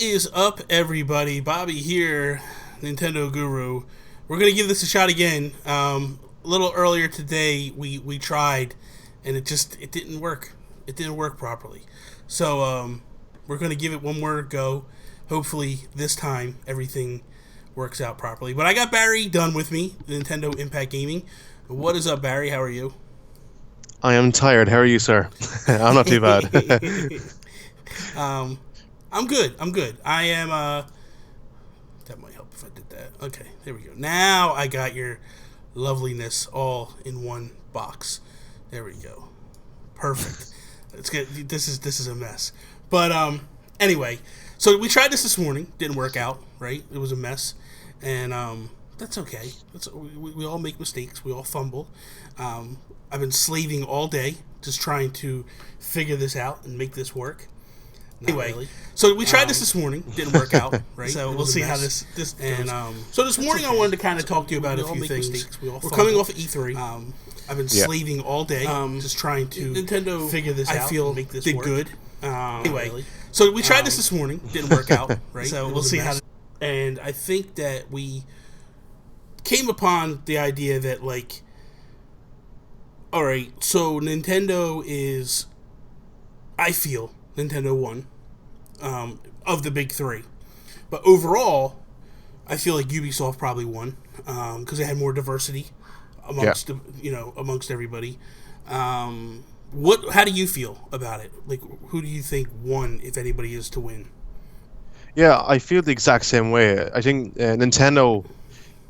is up, everybody? Bobby here, Nintendo Guru. We're gonna give this a shot again. A little earlier today, we tried, and it didn't work. It didn't work properly. So we're gonna give it one more go. Hopefully, this time everything works out properly. But I got Barry Dunne with me, Nintendo Impact Gaming. What is up, Barry? How are you? I am tired. How are you, sir? I'm not too bad. um, I'm good. I'm good. I am. That might help if I did that. Okay, there we go. Now I got your loveliness all in one box. There we go. Perfect. It's good. This is a mess. But anyway, so we tried this morning. Didn't work out. Right? It was a mess, and that's okay. We all make mistakes. We all fumble. I've been slaving all day, just trying to figure this out and make this work. Anyway, really. So we tried this morning. Didn't work out, right? So we'll see how this and so this morning okay. I wanted to kind of talk to you about a few things. We're coming off of E3. I've been slaving all day, just trying to Nintendo figure this out. I feel make this did work. Good. Anyway, really. So we tried this morning. Didn't work out, right? So we'll see how. And I think that we came upon the idea that like, all right, so Nintendo is, I feel Nintendo won of the big three, but overall, I feel like Ubisoft probably won because they had more diversity amongst amongst everybody. What? How do you feel about it? Like, who do you think won, if anybody is to win? Yeah, I feel the exact same way. I think Nintendo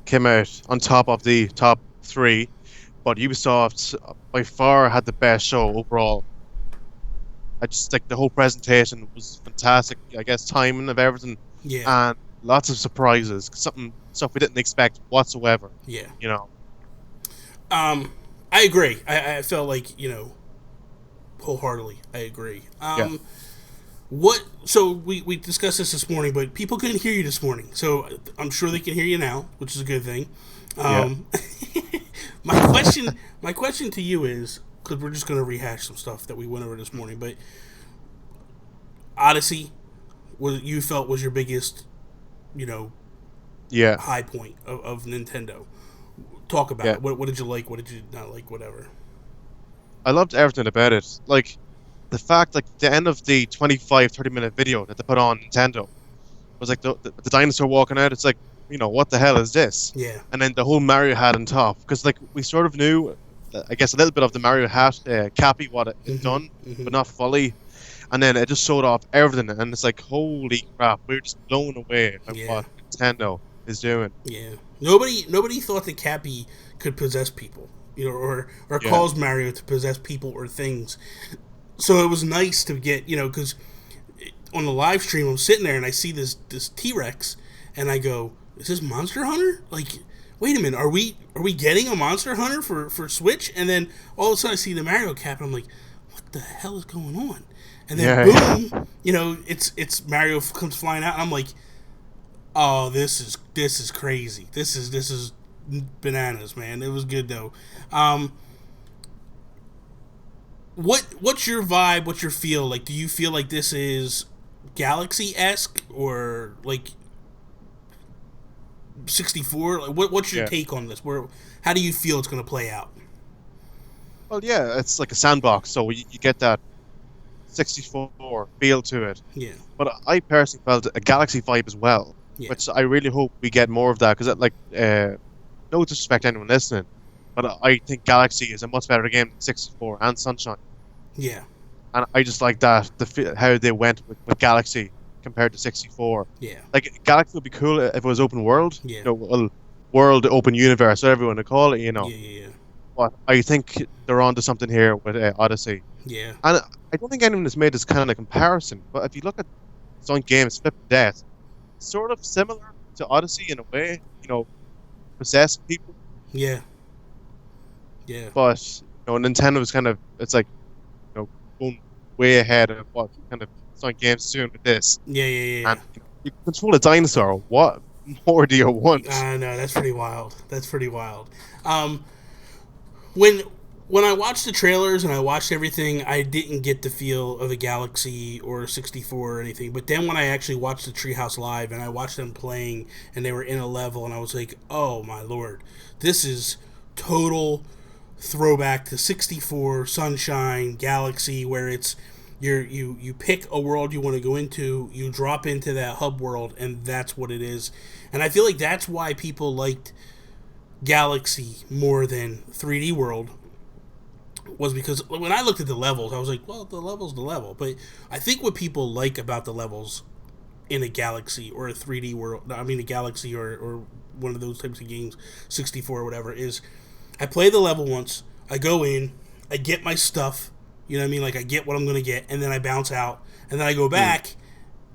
came out on top of the top three, but Ubisoft by far had the best show overall. I just think the whole presentation was fantastic. I guess timing of everything, and lots of surprises. Stuff we didn't expect whatsoever. Yeah, you know. I agree. I felt like wholeheartedly. I agree. What? So we discussed this morning, but people couldn't hear you this morning. So I'm sure they can hear you now, which is a good thing. My question to you is, because we're just going to rehash some stuff that we went over this morning, but Odyssey, what you felt was your biggest, high point of Nintendo. Talk about it. What did you like? What did you not like? Whatever. I loved everything about it. Like, the fact, like, the end of the 25-30 minute video that they put on Nintendo was like the dinosaur walking out. It's like, what the hell is this? Yeah. And then the whole Mario hat on top. Because, like, we sort of knew, I guess, a little bit of the Mario hat, Cappy, what it done, but not fully. And then it just showed off everything. And it's like, holy crap, we were just blown away by what Nintendo is doing. Yeah. Nobody thought that Cappy could possess people, or cause Mario to possess people or things. So it was nice to get, because on the live stream I'm sitting there and I see this T-Rex and I go, is this Monster Hunter? Like, wait a minute, are we getting a Monster Hunter for Switch? And then all of a sudden I see the Mario cap and I'm like, what the hell is going on? And then boom, it's Mario comes flying out and I'm like, oh, this is crazy. This is bananas, man. It was good though. What's your vibe? What's your feel? Like, do you feel like this is Galaxy-esque or like 64? Like, what's your take on this? How do you feel it's going to play out? Well, yeah, it's like a sandbox, so you get that 64 feel to it. Yeah. But I personally felt a Galaxy vibe as well, which I really hope we get more of that, because, no disrespect to anyone listening, but I think Galaxy is a much better game than 64 and Sunshine. Yeah. And I just like that, how they went with Galaxy compared to 64. Yeah. Like, Galaxy would be cool if it was open world. Yeah. World, open universe, whatever you want to call it, Yeah. But I think they're onto something here with Odyssey. Yeah. And I don't think anyone has made this kind of comparison, but if you look at some games, Flip Death, it's sort of similar to Odyssey in a way, possess people. Yeah. Yeah. But Nintendo's kind of, it's like, going way ahead of what kind of some games doing with this. Yeah. And you control a dinosaur. What more do you want? I know, that's pretty wild. When when I watched the trailers and I watched everything, I didn't get the feel of a Galaxy or a 64 or anything. But then when I actually watched the Treehouse live and I watched them playing and they were in a level, and I was like, oh my lord, this is total throwback to 64 Sunshine Galaxy, where it's you pick a world you want to go into, you drop into that hub world, and that's what it is. And I feel like that's why people liked Galaxy more than 3D World, was because when I looked at the levels, I was like, well, the level's the level. But I think what people like about the levels in a Galaxy or a 3D world, I mean, a Galaxy or one of those types of games, 64 or whatever, is I play the level once, I go in, I get my stuff, you know what I mean? Like, I get what I'm going to get, and then I bounce out, and then I go back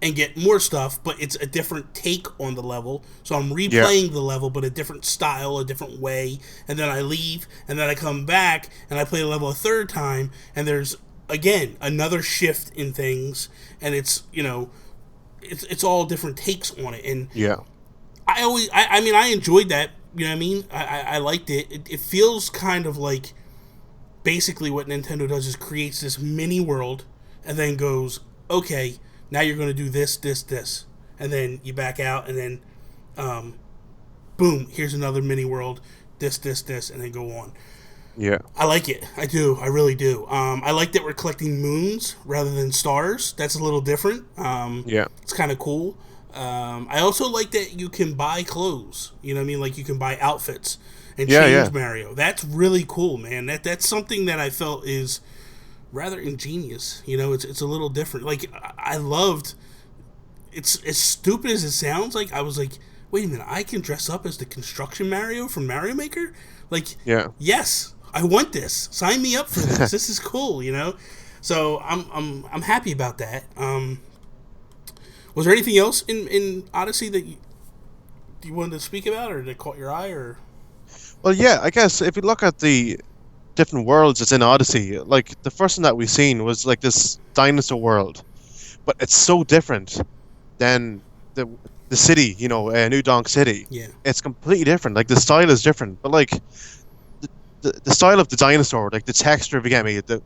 and get more stuff, but it's a different take on the level. So I'm Yeah, replaying the level, but a different style, a different way. And then I leave, and then I come back, and I play the level a third time, and there's, again, another shift in things, and it's, it's all different takes on it. And yeah, I mean, I enjoyed that, you know what I mean? I liked it. It feels kind of like basically what Nintendo does is creates this mini world, and then goes, okay, now you're going to do this, this, this, and then you back out, and then, boom, here's another mini world, this, this, this, and then go on. yeah, I like it. I do. I really do. I like that we're collecting moons rather than stars. That's a little different. yeah, It's kind of cool. I also like that you can buy clothes. You know what I mean? Like, you can buy outfits and yeah, change yeah, Mario. That's really cool, man. That's something that I felt is rather ingenious. It's a little different. Like, I loved. It's as stupid as it sounds. Like, I was like, wait a minute, I can dress up as the construction Mario from Mario Maker. Like, yeah. yes, I want this. Sign me up for this. This is cool. So I'm happy about that. Was there anything else in Odyssey that you wanted to speak about, or that caught your eye, or? Well, yeah, I guess if you look at the different worlds that's in Odyssey, like the first one that we seen was like this dinosaur world, but it's so different than the city, New Donk City. Yeah, It's completely different. Like the style is different, but like the style of the dinosaur, like the texture, if you get me, the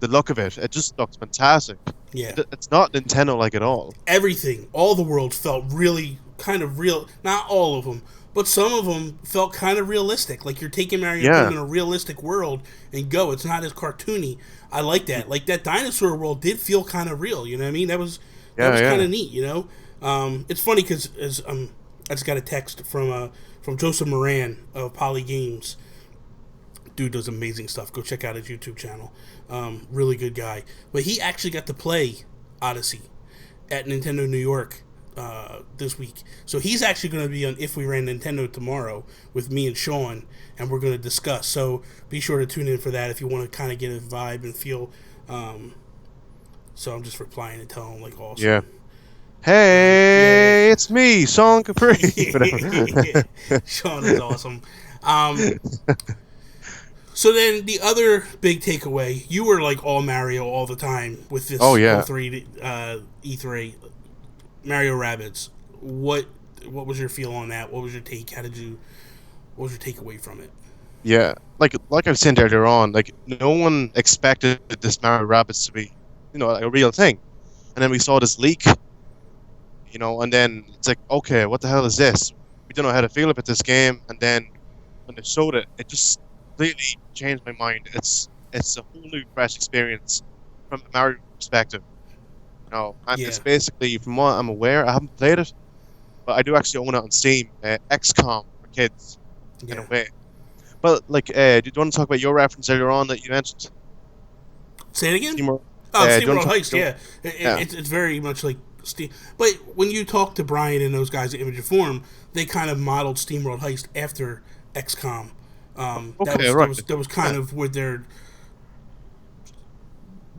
look of it, it just looks fantastic. yeah. It's not Nintendo like at all. Everything, all the world felt really kind of real. Not all of them, but some of them felt kind of realistic. Like, you're taking Mario and putting Yeah, him in a realistic world and go. It's not as cartoony. I like that. Like, that dinosaur world did feel kind of real. You know what I mean? That yeah, was kind yeah. of neat. It's funny because I just got a text from Joseph Moran of Poly Games. Dude does amazing stuff. Go check out his YouTube channel. Really good guy. But he actually got to play Odyssey at Nintendo New York this week. So he's actually going to be on If We Ran Nintendo tomorrow with me and Sean, and we're going to discuss. So be sure to tune in for that if you want to kind of get a vibe and feel. So I'm just replying and telling him, like, Yeah. awesome. Yeah. Hey, it's me, Sean Capri. Whatever. Sean is awesome. Um, So then the other big takeaway, you were like all Mario all the time with Oh this yeah. O3 E3 Mario Rabbids. What was your feel on that? What was your take? What was your takeaway from it? Yeah, like I was saying earlier on, like no one expected this Mario Rabbids to be, like a real thing, and then we saw this leak, and then it's like, okay, what the hell is this? We don't know how to feel about this game, and then when they showed it, it just completely changed my mind. It's a whole new fresh experience from a Mario perspective, and Yeah, it's basically, from what I'm aware, I haven't played it, but I do actually own it on Steam, XCOM for kids in a yeah. way. But like, do you want to talk about your reference earlier on that you mentioned? Say it again. Steamworld. Oh, Do you want SteamWorld to talk? Heist. Yeah, Yeah. it's very much like Steam. But when you talk to Brian and those guys at Image of Form, they kind of modeled SteamWorld Heist after XCOM. That Okay. was that Right. was that was kind Yeah. of where their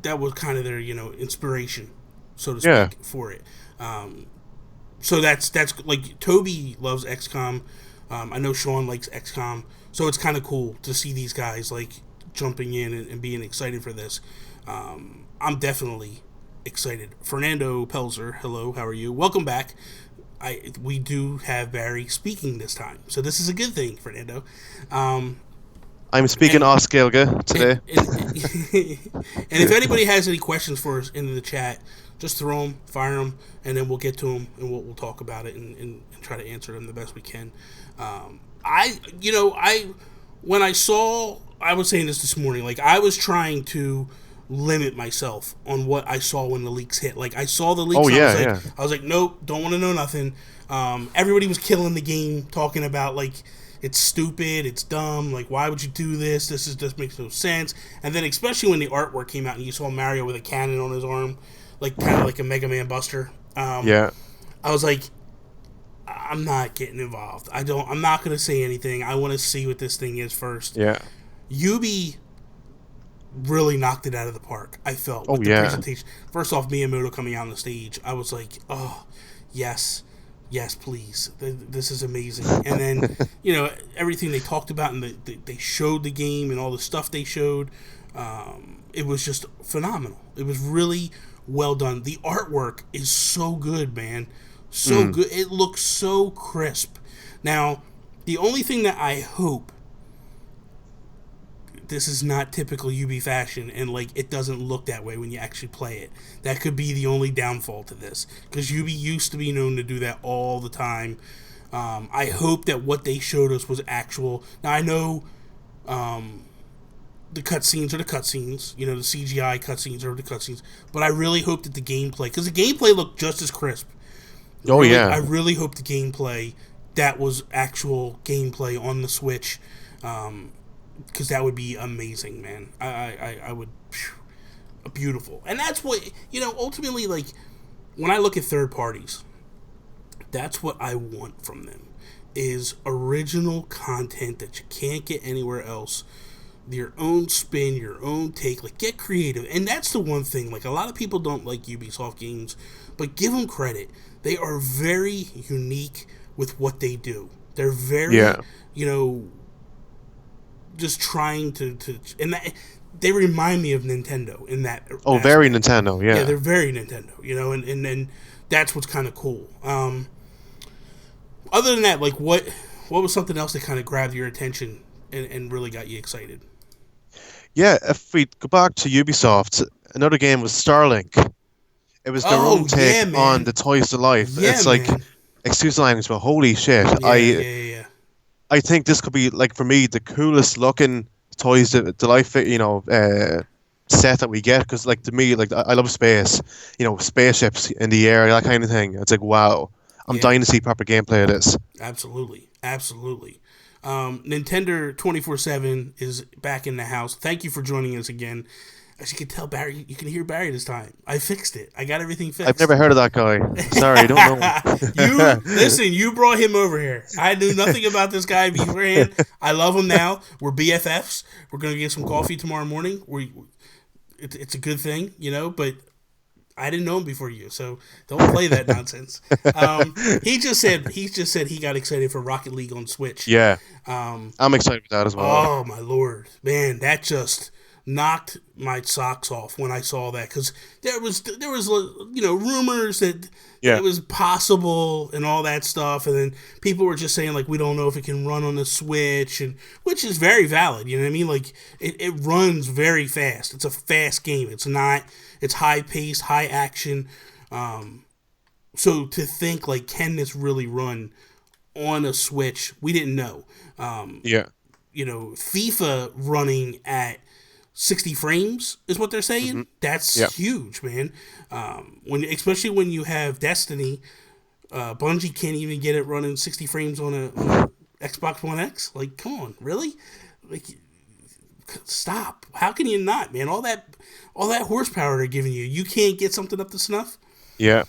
that was kind of their inspiration, so to Yeah. speak, for it. Um, so that's like Toby loves XCOM. I know Sean likes XCOM, so it's kind of cool to see these guys like jumping in and being excited for this. I'm definitely excited. Fernando Pelzer, hello, how are you? Welcome back. We do have Barry speaking this time, so this is a good thing, Fernando. Um, I'm speaking And Oscilga and today. and, and if anybody has any questions for us in the chat, just throw them, fire them, and then we'll get to them and we'll talk about it and try to answer them the best we can. I when I saw, I was saying this morning, like I was trying to limit myself on what I saw when the leaks hit. Like I saw the Oh leaks and yeah, yeah. I was like, nope, don't want to know nothing. Everybody was killing the game, talking about like it's stupid, it's dumb, like why would you do this? This is just makes no sense. And then especially when the artwork came out and you saw Mario with a cannon on his arm, like kind of like a Mega Man Buster. Yeah. I was like, I'm not getting involved. I'm not gonna say anything. I want to see what this thing is first. Yeah. Yubi really knocked it out of the park. I felt Oh with the yeah. presentation. First off, Miyamoto coming out on the stage, I was like, oh, yes, yes, please, this is amazing. And then everything they talked about and they showed the game and all the stuff they showed, it was just phenomenal. It was really well done. The artwork is so good, man, so Mm. good. It looks so crisp. Now, the only thing that I hope, this is not typical UB fashion, and like it doesn't look that way when you actually play it. That could be the only downfall to this, because UB used to be known to do that all the time. I hope that what they showed us was actual. Now I know the cutscenes are the cutscenes, the CGI cutscenes are the cutscenes, but I really hope that the gameplay, because the gameplay looked just as crisp. Oh I yeah. really hope the gameplay that was actual gameplay on the Switch. Because that would be amazing, man. I would, beautiful. And that's what, ultimately, like, when I look at third parties, that's what I want from them, is original content that you can't get anywhere else. Your own spin, your own take, like, get creative. And that's the one thing, like, a lot of people don't like Ubisoft games, but give them credit. They are very unique with what they do. They're very, Yeah. just trying to and that, they remind me of Nintendo in that Oh, very aspect. Nintendo. Yeah, Yeah. they're very Nintendo, and that's what's kind of cool. Other than that, like what was something else that kind of grabbed your attention and really got you excited? Yeah. If we go back to Ubisoft, another game was Starlink. It was their own Oh take yeah, on man. the Toys to Life. Yeah, It's like, man. excuse the language, but holy shit! Yeah, yeah, yeah, yeah. I think this could be, like, for me, the coolest looking Toys to Life, set that we get. Because, like, to me, like, I love space, spaceships in the air, that kind of thing. It's like, wow, I'm Yeah. dying to see proper gameplay of this. Absolutely, absolutely. Nintendo 24/7 is back in the house. Thank you for joining us again. As you can tell, Barry, you can hear Barry this time. I fixed it. I got everything I've fixed. never heard of that guy. Sorry, I don't know You him. listen. You brought him over here. I knew nothing about this guy beforehand. I love him now. We're BFFs. We're gonna get some coffee tomorrow morning. It's a good thing, But I didn't know him before you, so don't play that nonsense. He just said he got excited for Rocket League on Switch. Yeah, Um, I'm excited with that as well. Oh my lord, man, that just knocked my socks off when I saw that, because there was rumors that Yeah, it was possible and all that stuff, and then people were just saying like we don't know if it can run on the Switch, and which is very valid. You know what I mean? Like it runs very fast. It's a fast game. It's not. It's high paced, high action. So to think like, can this really run on a Switch? We didn't know. Um, yeah, FIFA running at 60 frames is what they're hmm saying. yeah, That's huge, man. Especially when you have Destiny, Bungie can't even get it running 60 frames on a Xbox One X. Like, come on, really? Like, stop. How can you not, man? All that horsepower they're giving you, you can't get something up to snuff. yeah.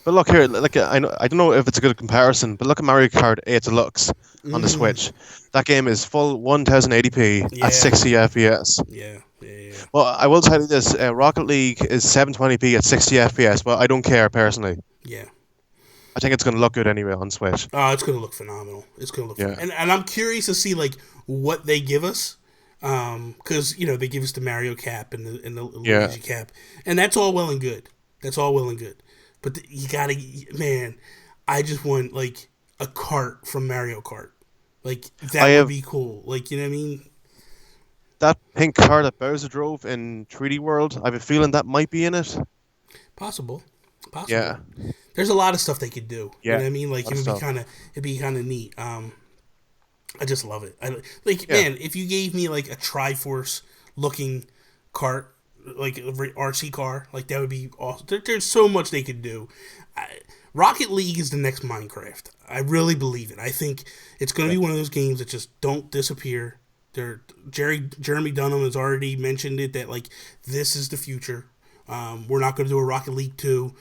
But look here, like, I don't know if it's a good comparison, but look at Mario Kart 8 Deluxe on the Mm, Switch. That game is full 1080p at yeah, 60 FPS. yeah, yeah, yeah, Well, I will tell you this: Rocket League is 720p at 60 FPS, but I don't care personally. yeah. I think it's going to look good anyway on Switch. Oh, it's gonna look phenomenal. It's gonna look, Yeah, and I'm curious to see like what they give us, because they give us the Mario cap and the yeah. Luigi cap, and that's all well and good. That's all well and good, but you gotta, man. I just want like a cart from Mario Kart. Like I that would have be cool. Like, you know what I mean? that pink car that Bowser drove in 3D World, I have a feeling that might be in it. Possible, possible. Yeah, There's a lot of stuff they could do. You yeah, know what I mean? a Like lot of stuff. it'd be kind of neat. I just love it. Like Yeah, man, if you gave me like a Triforce looking cart, like a RC car, like that would be awesome. There's so much they could do. Rocket League is the next Minecraft. I really believe it. I think it's going to yeah, be one of those games that just don't disappear. Jeremy Dunham has already mentioned it that like this is the future. We're not going to do a Rocket League 2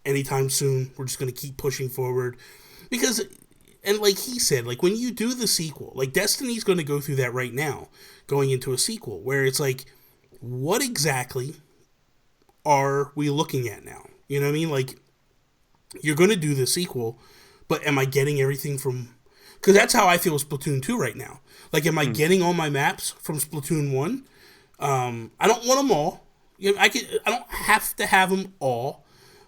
anytime soon. We're just going to keep pushing forward because, and like he said, like when you do the sequel, like Destiny's going to go through that right now, going into a sequel where it's like, what exactly are we looking at now? You know what I mean? Like you're going to do the sequel, but am I getting everything from? Because that's how I feel with Splatoon 2 right now. Like, am I mm, getting all my maps from Splatoon 1? I don't want them all. You know, I don't have to have them all,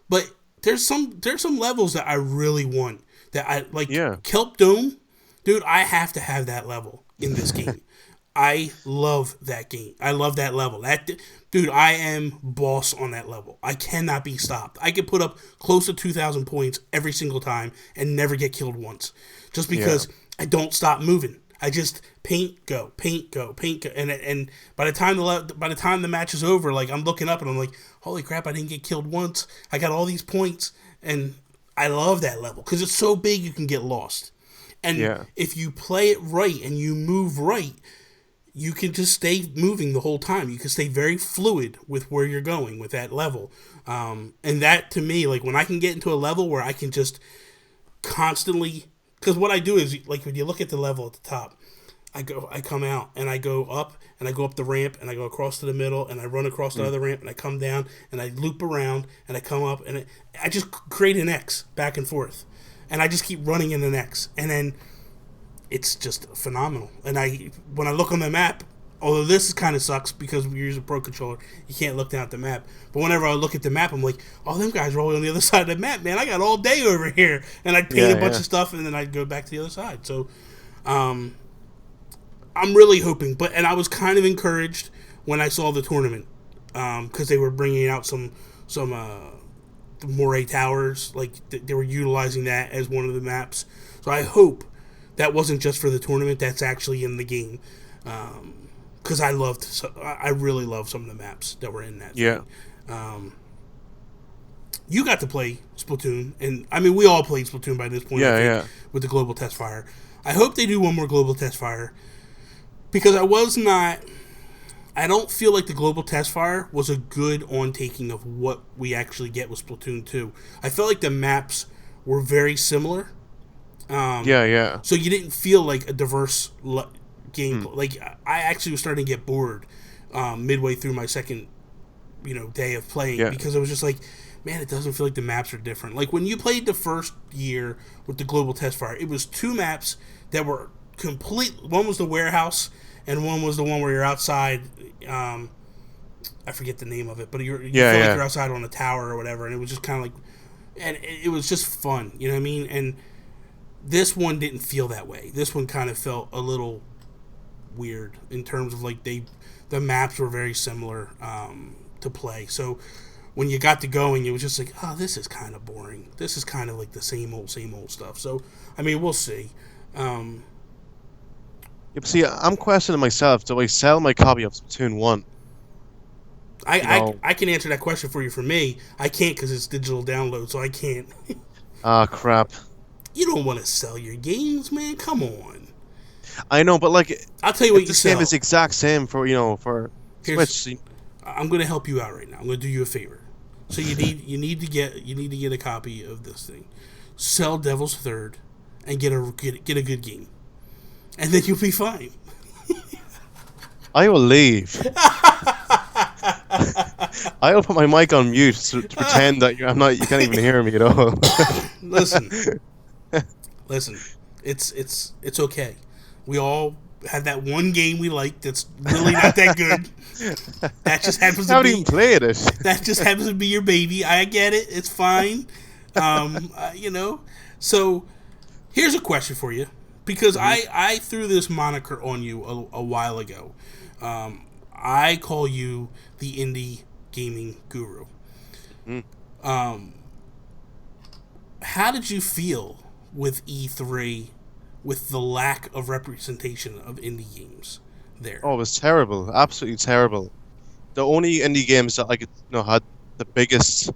but there's some levels that I really want that I like. yeah, Kelp Dome, dude. I have to have that level in this game. I love that game. I love that level. That dude, I am boss on that level. I cannot be stopped. I could put up close to 2,000 points every single time and never get killed once, just yeah, because I don't stop moving. I just paint go, paint go, paint go, and by the time the match is over, like I'm looking up and I'm like, holy crap, I didn't get killed once. I got all these points, and I love that level because it's so big you can get lost. And yeah, if you play it right and you move right, you can just stay moving the whole time. You can stay very fluid with where you're going with that level. And that to me, like when I can get into a level where I can just constantly, because what I do is like when you look at the level at the top, I come out and I go up and I go up the ramp and I go across to the middle and I run across the mm, other ramp and I come down and I loop around and I come up and I just create an X back and forth and I just keep running in an X and then it's just phenomenal. And when I look on the map, although this kind of sucks because we use a pro controller, you can't look down at the map. But whenever I look at the map, I'm like, oh, them guys are all on the other side of the map, man. I got all day over here, and I'd paint yeah, a bunch yeah, of stuff, and then I'd go back to the other side. So, I'm really hoping, and I was kind of encouraged when I saw the tournament because they were bringing out some the Moray Towers, like they were utilizing that as one of the maps. So I hope that wasn't just for the tournament. That's actually in the game. Because I really love some of the maps that were in that yeah, thing. You got to play Splatoon, and I mean we all played Splatoon by this point. I yeah, think yeah. with the global test fire. I hope they do one more global test fire because I don't feel like the global test fire was a good on taking of what we actually get with Splatoon 2. I felt like the maps were very similar. Yeah, yeah. So you didn't feel like a diverse game. Mm, Like I actually was starting to get bored midway through my second, day of playing yeah, because I was just like, man, it doesn't feel like the maps are different. Like when you played the first year with the global test fire, it was two maps that were complete. One was the warehouse, and one was the one where you're outside. I forget the name of it, but you yeah, feel like yeah, you're outside on a tower or whatever, and it was just kind of like, and it was just fun. You know what I mean? And this one didn't feel that way. This one kind of felt a little weird in terms of like the maps were very similar to play. So when you got to going, it was just like, oh, this is kind of boring. This is kind of like the same old stuff. So I mean, we'll see. Um, yeah. But see, I'm questioning myself. Do I sell my copy of Splatoon 1? I, You I know, I can answer that question for you. For me, I can't because it's digital download, so I can't. ah, crap. You don't want to sell your games, man. Come on. I know, but like, I'll tell you if what you this game is sell. the exact same for for Here's Switch, I'm going to help you out right now. I'm going to do you a favor. So you need to get a copy of this thing. Sell Devil's Third and get a good game, and then you'll be fine. I will leave. I will put my mic on mute to pretend that I'm not. You can't even hear me at all. Listen, listen. It's okay. We all have that one game we like that's really not that good. That just happens I to haven't even be played it. that just happens to be your baby. I get it. It's fine. You know. So here's a question for you because I threw this moniker on you a while ago. I call you the indie gaming guru. Mm. How did you feel with E3 with the lack of representation of indie games there? Oh, it was terrible, absolutely terrible. The only indie games that had the biggest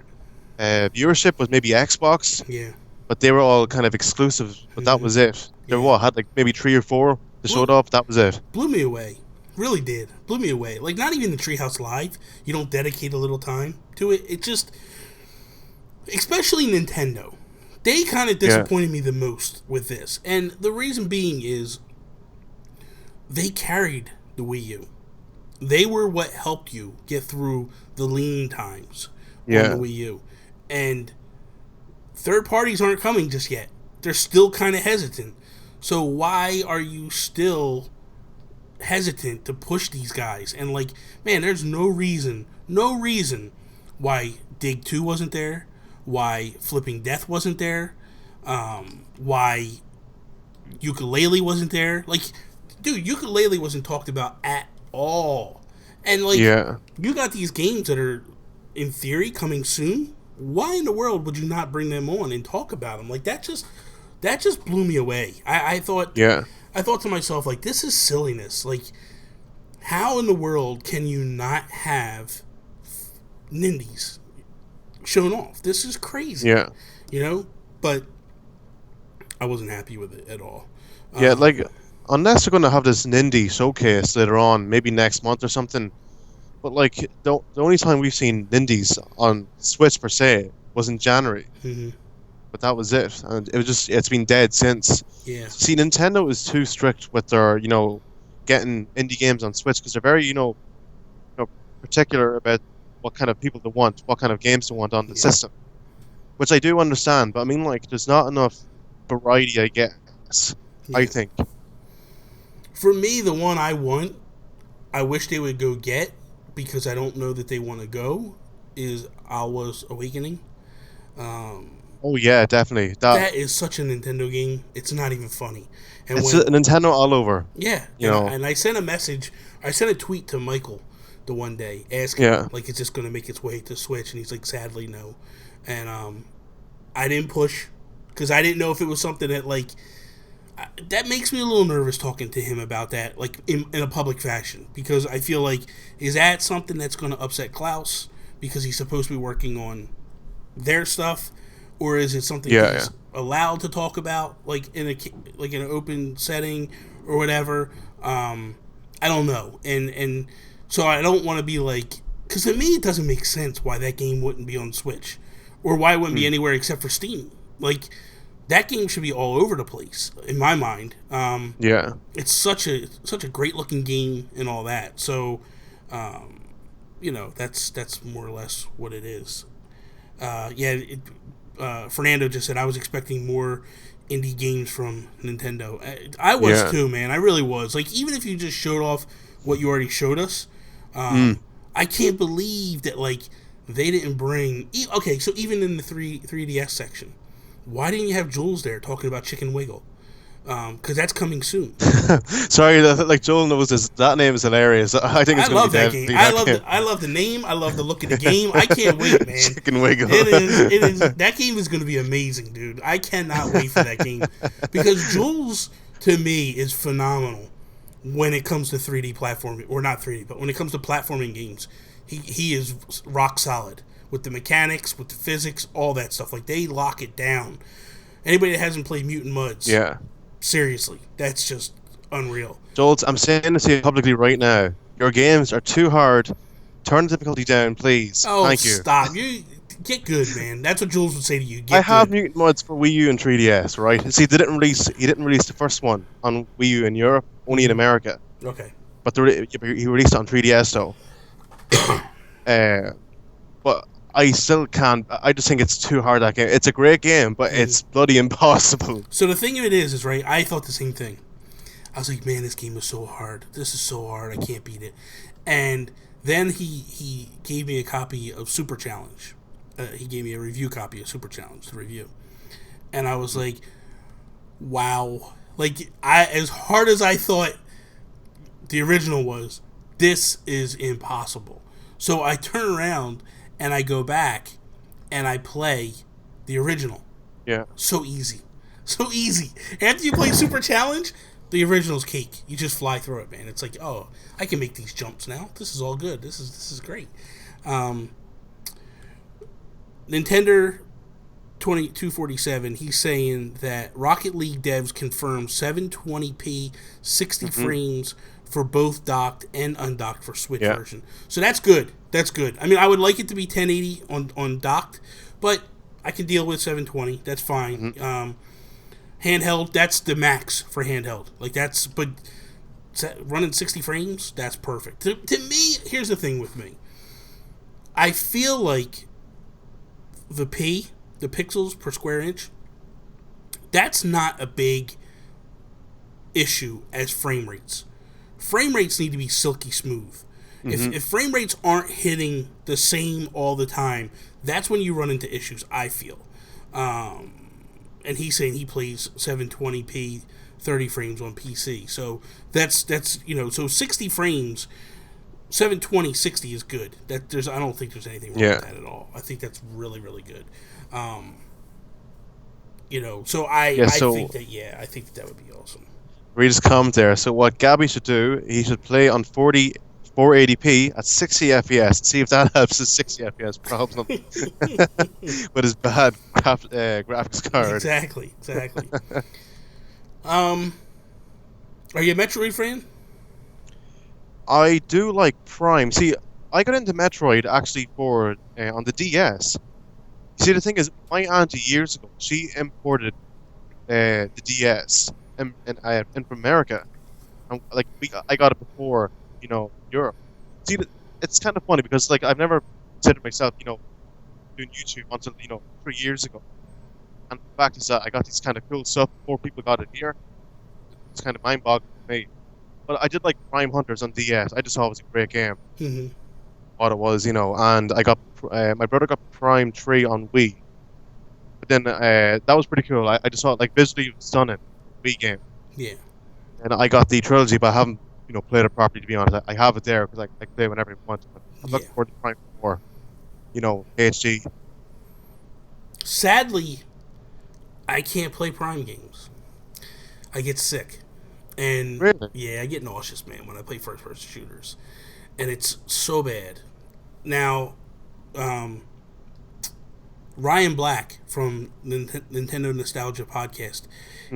viewership was maybe Xbox, Yeah. but they were all kind of exclusive. But that Hmm. was it. There Yeah. had like maybe three or four that showed Blew, up. That was it. blew me away. Really did. Blew me away. Like, not even the Treehouse Live. You don't dedicate a little time to it. It just, especially Nintendo, they kind of Yeah, disappointed me the most with this. And the reason being is they carried the Wii U. They were what helped you get through the lean times on the yeah, Wii U. And third parties aren't coming just yet. They're still kind of hesitant. So why are you still hesitant to push these guys? And like, man, there's no reason why Dig 2 wasn't there, why Flipping Death wasn't there, why Ukulele wasn't there. Like, dude, Ukulele wasn't talked about at all. And like, yeah, you got these games that are in theory coming soon. Why in the world would you not bring them on and talk about them? Like, that just blew me away. yeah, I thought to myself, like, this is silliness. Like, how in the world can you not have Nindies shown off? This is crazy, yeah, you know. But I wasn't happy with it at all. yeah. Um, Like, unless they're gonna have this indie showcase later on, maybe next month or something. But like the only time we've seen indies on Switch per se was in January. mhm. But that was it, and it's been dead since. Yeah, See, Nintendo is too strict with their getting indie games on Switch because they're very particular about what kind of people they want, what kind of games they want on the yeah, system, which I do understand. But I mean, like, there's not enough variety, I guess. I yeah. think. For me, the one I want, I wish they would go get because I don't know that they want to go, is Alwa's Awakening. Um, Oh yeah, definitely. That that is such a Nintendo game. It's not even funny. And it's a when Nintendo all over. yeah, You know. and I sent a message. I sent a tweet to Michael the one day asking him Yeah. like, is this going to make its way to Switch? And he's like, sadly no. And I didn't push because I didn't know if it was something that like that makes me a little nervous talking to him about that like in a public fashion because I feel like is that something that's going to upset Klaus because he's supposed to be working on their stuff, or is it something Yeah. Yeah. he's allowed to talk about like in an open setting or whatever? I don't know, and so I don't want to be like because to me it doesn't make sense why that game wouldn't be on Switch or why it wouldn't be Hmm. anywhere except for Steam. Like that game should be all over the place in my mind. Yeah. It's such a great looking game and all that. So, that's more or less what it is. Fernando just said I was expecting more indie games from Nintendo. I was Yeah. too, man. I really was. Like even if you just showed off what you already showed us, Mm. I can't believe that like they didn't bring. Okay, so even in the 3DS section, why didn't you have Jules there talking about Chicken Wiggle? Because that's coming soon. Sorry, like Joel knows this. That name is hilarious. I think I it's going to love be that game. deadly. That game. I love the name. I love the look of the game. I can't wait, man. Chicken Wiggle. It is. That game is going to be amazing, dude. I cannot wait for that game because Jules to me is phenomenal when it comes to 3D platforming, or not 3D, but when it comes to platforming games, he is rock solid with the mechanics, with the physics, all that stuff. Like they lock it down. Anybody that hasn't played Mutant Mudds, Yeah. seriously, that's just unreal. Joel, I'm saying this to you publicly right now. Your games are too hard. Turn the difficulty down, please. Oh, Thank you. stop! You get good, man. That's what Jules would say to you. I Get have good. Mutant Mods for Wii U and 3DS, right? See, they didn't release. He didn't release the first one on Wii U in Europe, only in America. Okay. But he released it on 3DS though. But I still can't. I just think it's too hard. That game. It's a great game, but it's bloody impossible. So the thing of it is right. I thought the same thing. I was like, man, this game is so hard. This is so hard. I can't beat it. And then he gave me a copy of Super Challenge. He gave me a review copy of Super Challenge to review, and I was like, wow, Like I, as hard as I thought the original was, this is impossible. So I turn around and I go back and I play the original. Yeah. So easy. So easy. After you play Super Challenge, the original's cake. You just fly through it, man. It's like, oh, I can make these jumps now. This is all good. This is great. Nintendo 2247, he's saying that Rocket League devs confirmed 720p 60 frames for both docked and undocked for Switch version. So that's good. That's good. I mean, I would like it to be 1080 on docked, but I can deal with 720. That's fine. Handheld, that's the max for handheld. Like that's, but running 60 frames, that's perfect. To me, here's the thing with me. I feel like the pixels per square inch, that's not a big issue as frame rates. Frame rates need to be silky smooth. If frame rates aren't hitting the same all the time, that's when you run into issues, I feel. And he's saying he plays 720p 30 frames on PC. So that's so 60 frames, 720 60 is good. I don't think there's anything wrong with that at all. I think that's really, really good. So I think that would be awesome. Read his comment there. So what Gabby should do, he should play on 480p at 60 FPS. See if that helps his 60 FPS problem with his bad graphics card. Exactly. Are you a Metroid fan? I do like Prime. See, I got into Metroid actually for on the DS. See, the thing is, my auntie years ago, she imported the DS in from America. And, I got it before, Europe. See, it's kind of funny because I've never considered myself, doing YouTube until 3 years ago. And the fact is that I got these kind of cool stuff before people got it here. It's kind of mind-boggling to me. But I did like Prime Hunters on DS. I just thought it was a great game. What it was, and I got my brother got Prime 3 on Wii. But then that was pretty cool. I just thought visually it was stunning. Wii game. Yeah. And I got the trilogy, but I haven't played it properly, to be honest. I have it there because I play whenever I want. But I'm looking forward to Prime 4. HD. Sadly, I can't play Prime games. I get sick. And Really? yeah, I get nauseous, man, when I play first-person shooters. And it's so bad. Now, Ryan Black from Nintendo Nostalgia Podcast,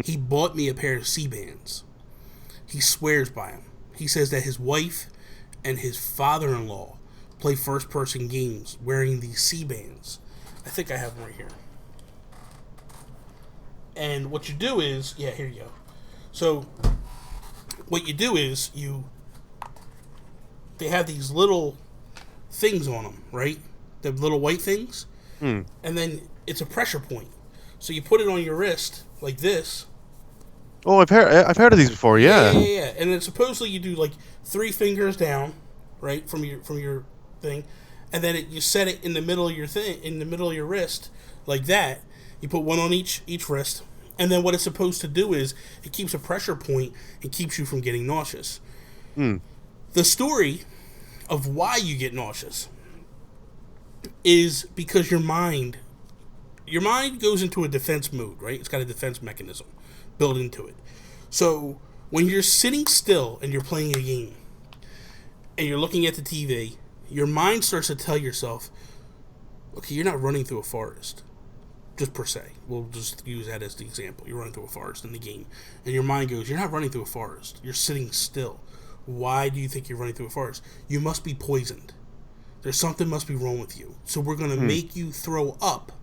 he bought me a pair of C-bands. He swears by them. He says that his wife and his father-in-law play first-person games wearing these C-bands. I think I have them right here. And what you do is, here you go. So, what you do is they have these little things on them, right? The little white things. And then it's a pressure point. So you put it on your wrist like this. Oh, I've heard of these before. Yeah. Yeah. And then supposedly you do 3 fingers down, right, from your thing, and then you set it in the middle of your thing, in the middle of your wrist, like that. You put one on each wrist, and then what it's supposed to do is it keeps a pressure point and keeps you from getting nauseous. The story of why you get nauseous is because your mind goes into a defense mode, right? It's got a defense mechanism built into it. So when you're sitting still and you're playing a game and you're looking at the TV, your mind starts to tell yourself, okay, you're not running through a forest, just per se. We'll just use that as the example. You're running through a forest in the game, and your mind goes, you're not running through a forest. You're sitting still. Why do you think you're running through a forest? You must be poisoned. There's something must be wrong with you. So we're going to make you throw up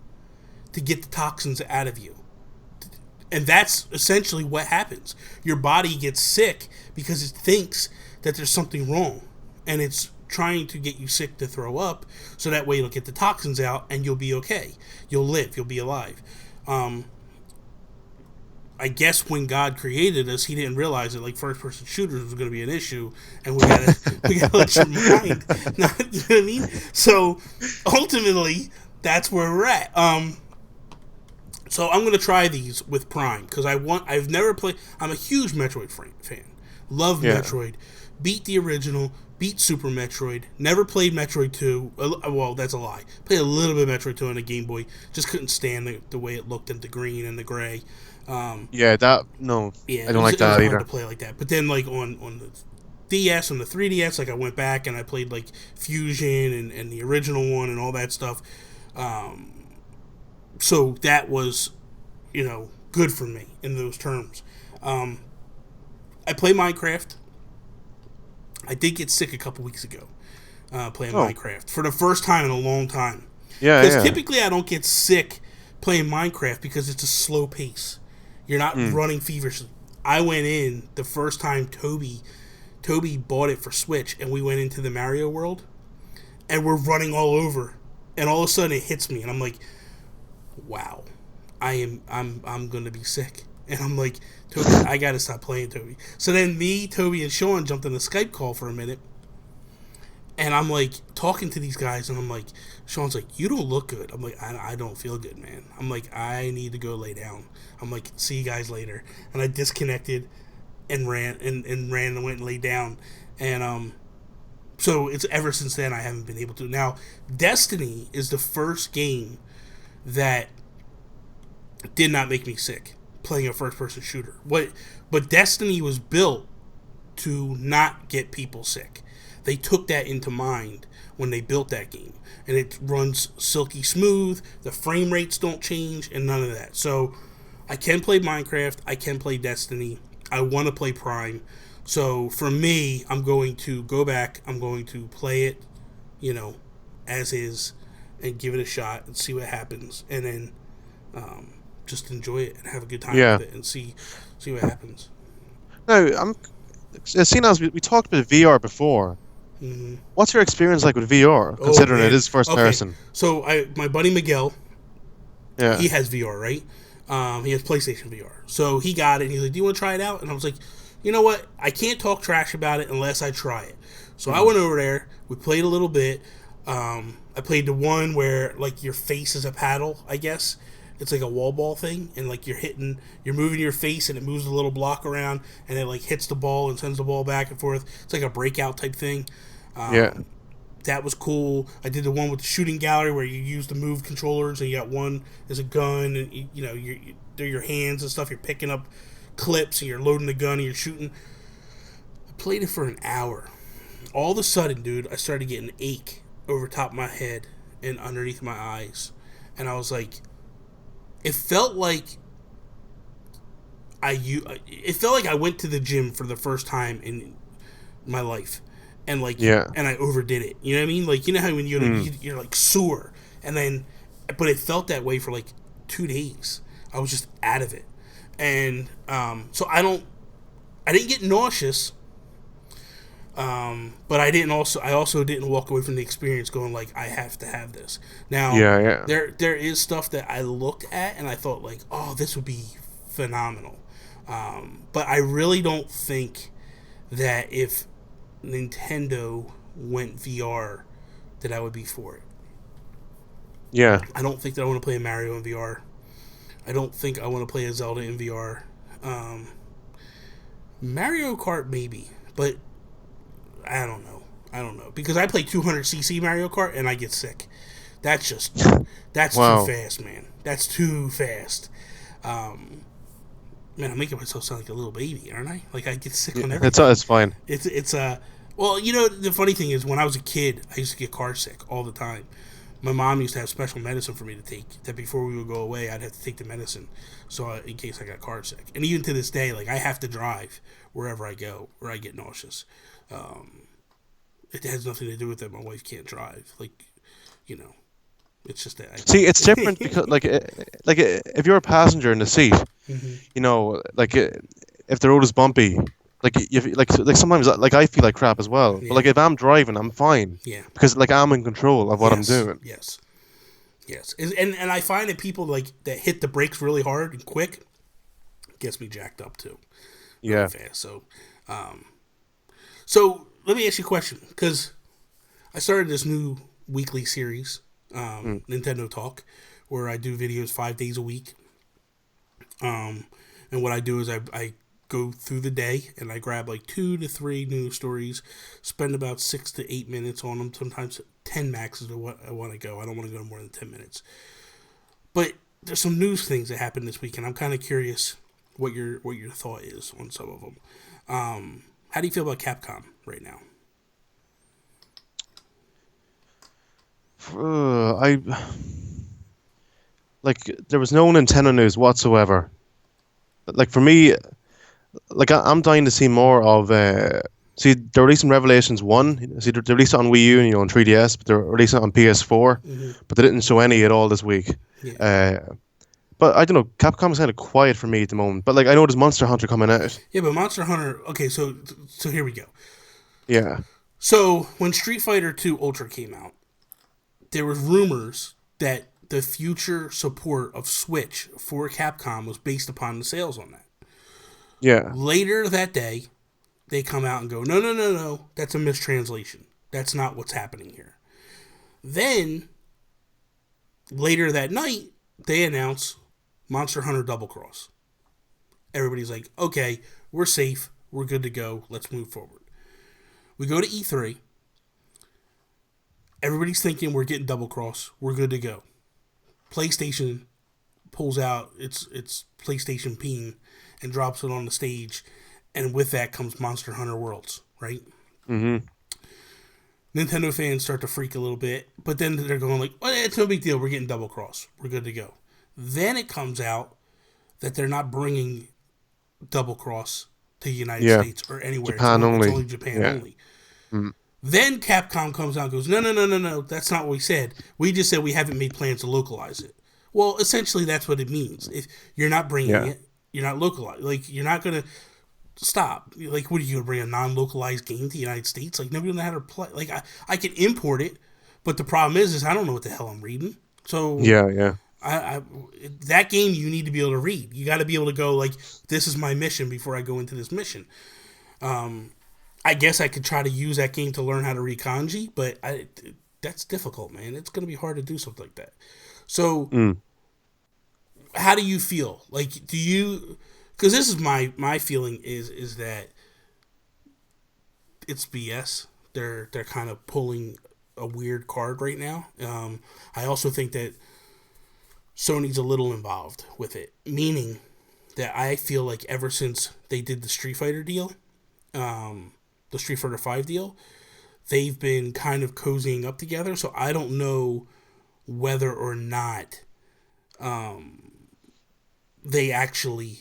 to get the toxins out of you. And that's essentially what happens. Your body gets sick because it thinks that there's something wrong. And it's trying to get you sick to throw up, so that way it'll get the toxins out and you'll be okay. You'll live. You'll be alive. I guess when God created us, He didn't realize that first-person shooters was going to be an issue, and we gotta let your mind. You know what I mean? So ultimately, that's where we're at. So I'm gonna try these with Prime because I've never played. I'm a huge Metroid fan. Love Yeah. Metroid. Beat the original. Beat Super Metroid. Never played Metroid 2. Well, that's a lie. Played a little bit of Metroid 2 on a Game Boy. Just couldn't stand the way it looked in the green and the gray. Yeah, that no, Yeah, I don't like it was that hard to either. play like that. But then like on the DS, on the 3DS, like I went back and I played like Fusion and the original one and all that stuff. So that was, good for me in those terms. Um, I play Minecraft. I did get sick a couple weeks ago playing Oh, Minecraft for the first time in a long time. yeah, Because yeah. typically I don't get sick playing Minecraft because it's a slow pace. You're not Mm. running feverishly. I went in the first time Toby bought it for Switch, and we went into the Mario world, and we're running all over, and all of a sudden it hits me, and I'm like, wow, I'm gonna be sick. And I'm like, Toby, I gotta stop playing, Toby. So then me, Toby, and Sean jumped on a Skype call for a minute, and I'm like talking to these guys, and I'm like, Sean's like, you don't look good. I'm like, I don't feel good, man. I'm like, I need to go lay down. I'm like, see you guys later. And I disconnected and ran and went and laid down. And so it's ever since then I haven't been able to. Now, Destiny is the first game that did not make me sick playing a first person shooter. But Destiny was built to not get people sick. They took that into mind when they built that game. And it runs silky smooth, the frame rates don't change, and none of that. So I can play Minecraft, I can play Destiny, I want to play Prime. So for me, I'm going to go back, I'm going to play it, as is, and give it a shot and see what happens. And then just enjoy it and have a good time Yeah. with it and see what happens. Now, seeing as we talked about VR before, Hmm. what's your experience like with VR, Oh considering it man. is first Okay. person? So my buddy Miguel, Yeah. he has VR, right? He has PlayStation VR. So he got it. And he's like, "Do you want to try it out?" And I was like, "You know what? I can't talk trash about it unless I try it." So I Mm. went over there. We played a little bit. I played the one where like your face is a paddle. I guess it's like a wall ball thing, and like you're moving your face, and it moves a little block around, and it like hits the ball and sends the ball back and forth. It's like a breakout type thing. Yeah. That was cool. I did the one with the shooting gallery where you use the move controllers, and you got one as a gun, and they're your hands and stuff. You're picking up clips, and you're loading the gun, and you're shooting. I played it for an hour. All of a sudden, dude, I started getting an ache over top of my head and underneath my eyes, and I was like, it felt like it felt like I went to the gym for the first time in my life, and Yeah. I overdid it. You know what I mean? Like, you know how when Mm. you're like sore, and then, but it felt that way for like 2 days. I was just out of it, and so I didn't get nauseous, but I also didn't walk away from the experience going like I have to have this. Now Yeah. Yeah. there is stuff that I looked at and I thought like, oh, this would be phenomenal, but I really don't think that if Nintendo went VR, that I would be for it. Yeah. I don't think that I want to play a Mario in VR. I don't think I want to play a Zelda in VR. Um, Mario Kart maybe, but I don't know. I don't know because I play 200cc Mario Kart and I get sick. That's just that's too Wow. fast, man. That's too fast. Um, Man, I'm making myself sound like a little baby, aren't I? Like I get sick Yeah. on It's everything. it's fine. It's well, the funny thing is when I was a kid, I used to get car sick all the time. My mom used to have special medicine for me to take. That before we would go away, I'd have to take the medicine, so in case I got car sick. And even to this day, like I have to drive wherever I go, or I get nauseous. Um, it has nothing to do with that. My wife can't drive. Like, you know, it's just that I See, it's different can't. because if you're a passenger in the seat, Hmm. if the road is bumpy, like sometimes like I feel like crap as well. But like Yeah. if I'm driving, I'm fine Yeah. because like I'm in control of what I'm Yes. doing. Yes. Yes. And I find that people like that hit the brakes really hard and quick gets me jacked up too, really Yeah. fast. So let me ask you a question because I started this new weekly series, Mm. Nintendo Talk, where I do videos 5 days a week. And what I do is I go through the day and I grab like 2 to 3 news stories, spend about 6 to 8 minutes on them. Sometimes 10 max is what I want to go. I don't want to go more than 10 minutes. But there's some news things that happened this week, and I'm kind of curious what your thought is on some of them. How do you feel about Capcom right now? I like there was no Nintendo news whatsoever. Like for me, like I'm dying to see more of. See, they're releasing Revelations One. See, they released it on Wii U and on 3DS, but they're releasing it on PS4. Mm-hmm. But they didn't show any at all this week. Yeah. But I don't know. Capcom's kind of quiet for me at the moment. But like I know there's Monster Hunter coming out. Yeah, but Monster Hunter. Okay, so here we go. Yeah. So when Street Fighter 2 Ultra came out, there was rumors that the future support of Switch for Capcom was based upon the sales on that. Yeah. Later that day, they come out and go, no, no, no, no, that's a mistranslation. That's not what's happening here. Then, later that night, they announce Monster Hunter Double Cross. Everybody's like, okay, we're safe. We're good to go. Let's move forward. We go to E3. Everybody's thinking we're getting Double Cross. We're good to go. PlayStation pulls out its PlayStation Peen and drops it on the stage, and with that comes Monster Hunter Worlds, right? Mm-hmm. Nintendo fans start to freak a little bit, but then they're going like, well, it's no big deal. We're getting Double Cross. We're good to go. Then it comes out that they're not bringing Double Cross to the United States or anywhere. Japan it's only. only Japan only. Mm. Then Capcom comes out and goes, no, no, no, no, no. That's not what we said. We just said we haven't made plans to localize it. Well, essentially, that's what it means. If you're not bringing it, you're not localized. Like, you're not going to stop. Like, what are you going to bring a non-localized game to the United States? Like, nobody knows how to play. Like, I can import it, but the problem is I don't know what the hell I'm reading. So, Yeah. that game you need to be able to read. You got to be able to go, like, this is my mission before I go into this mission. I guess I could try to use that game to learn how to read kanji, but that's difficult, man. It's going to be hard to do something like that. So, how do you feel? Like, do you? Because this is my feeling is that it's BS. They're kind of pulling a weird card right now. I also think that Sony's a little involved with it, meaning that I feel like ever since they did the Street Fighter deal, the Street Fighter 5 deal, they've been kind of cozying up together. So I don't know whether or not they actually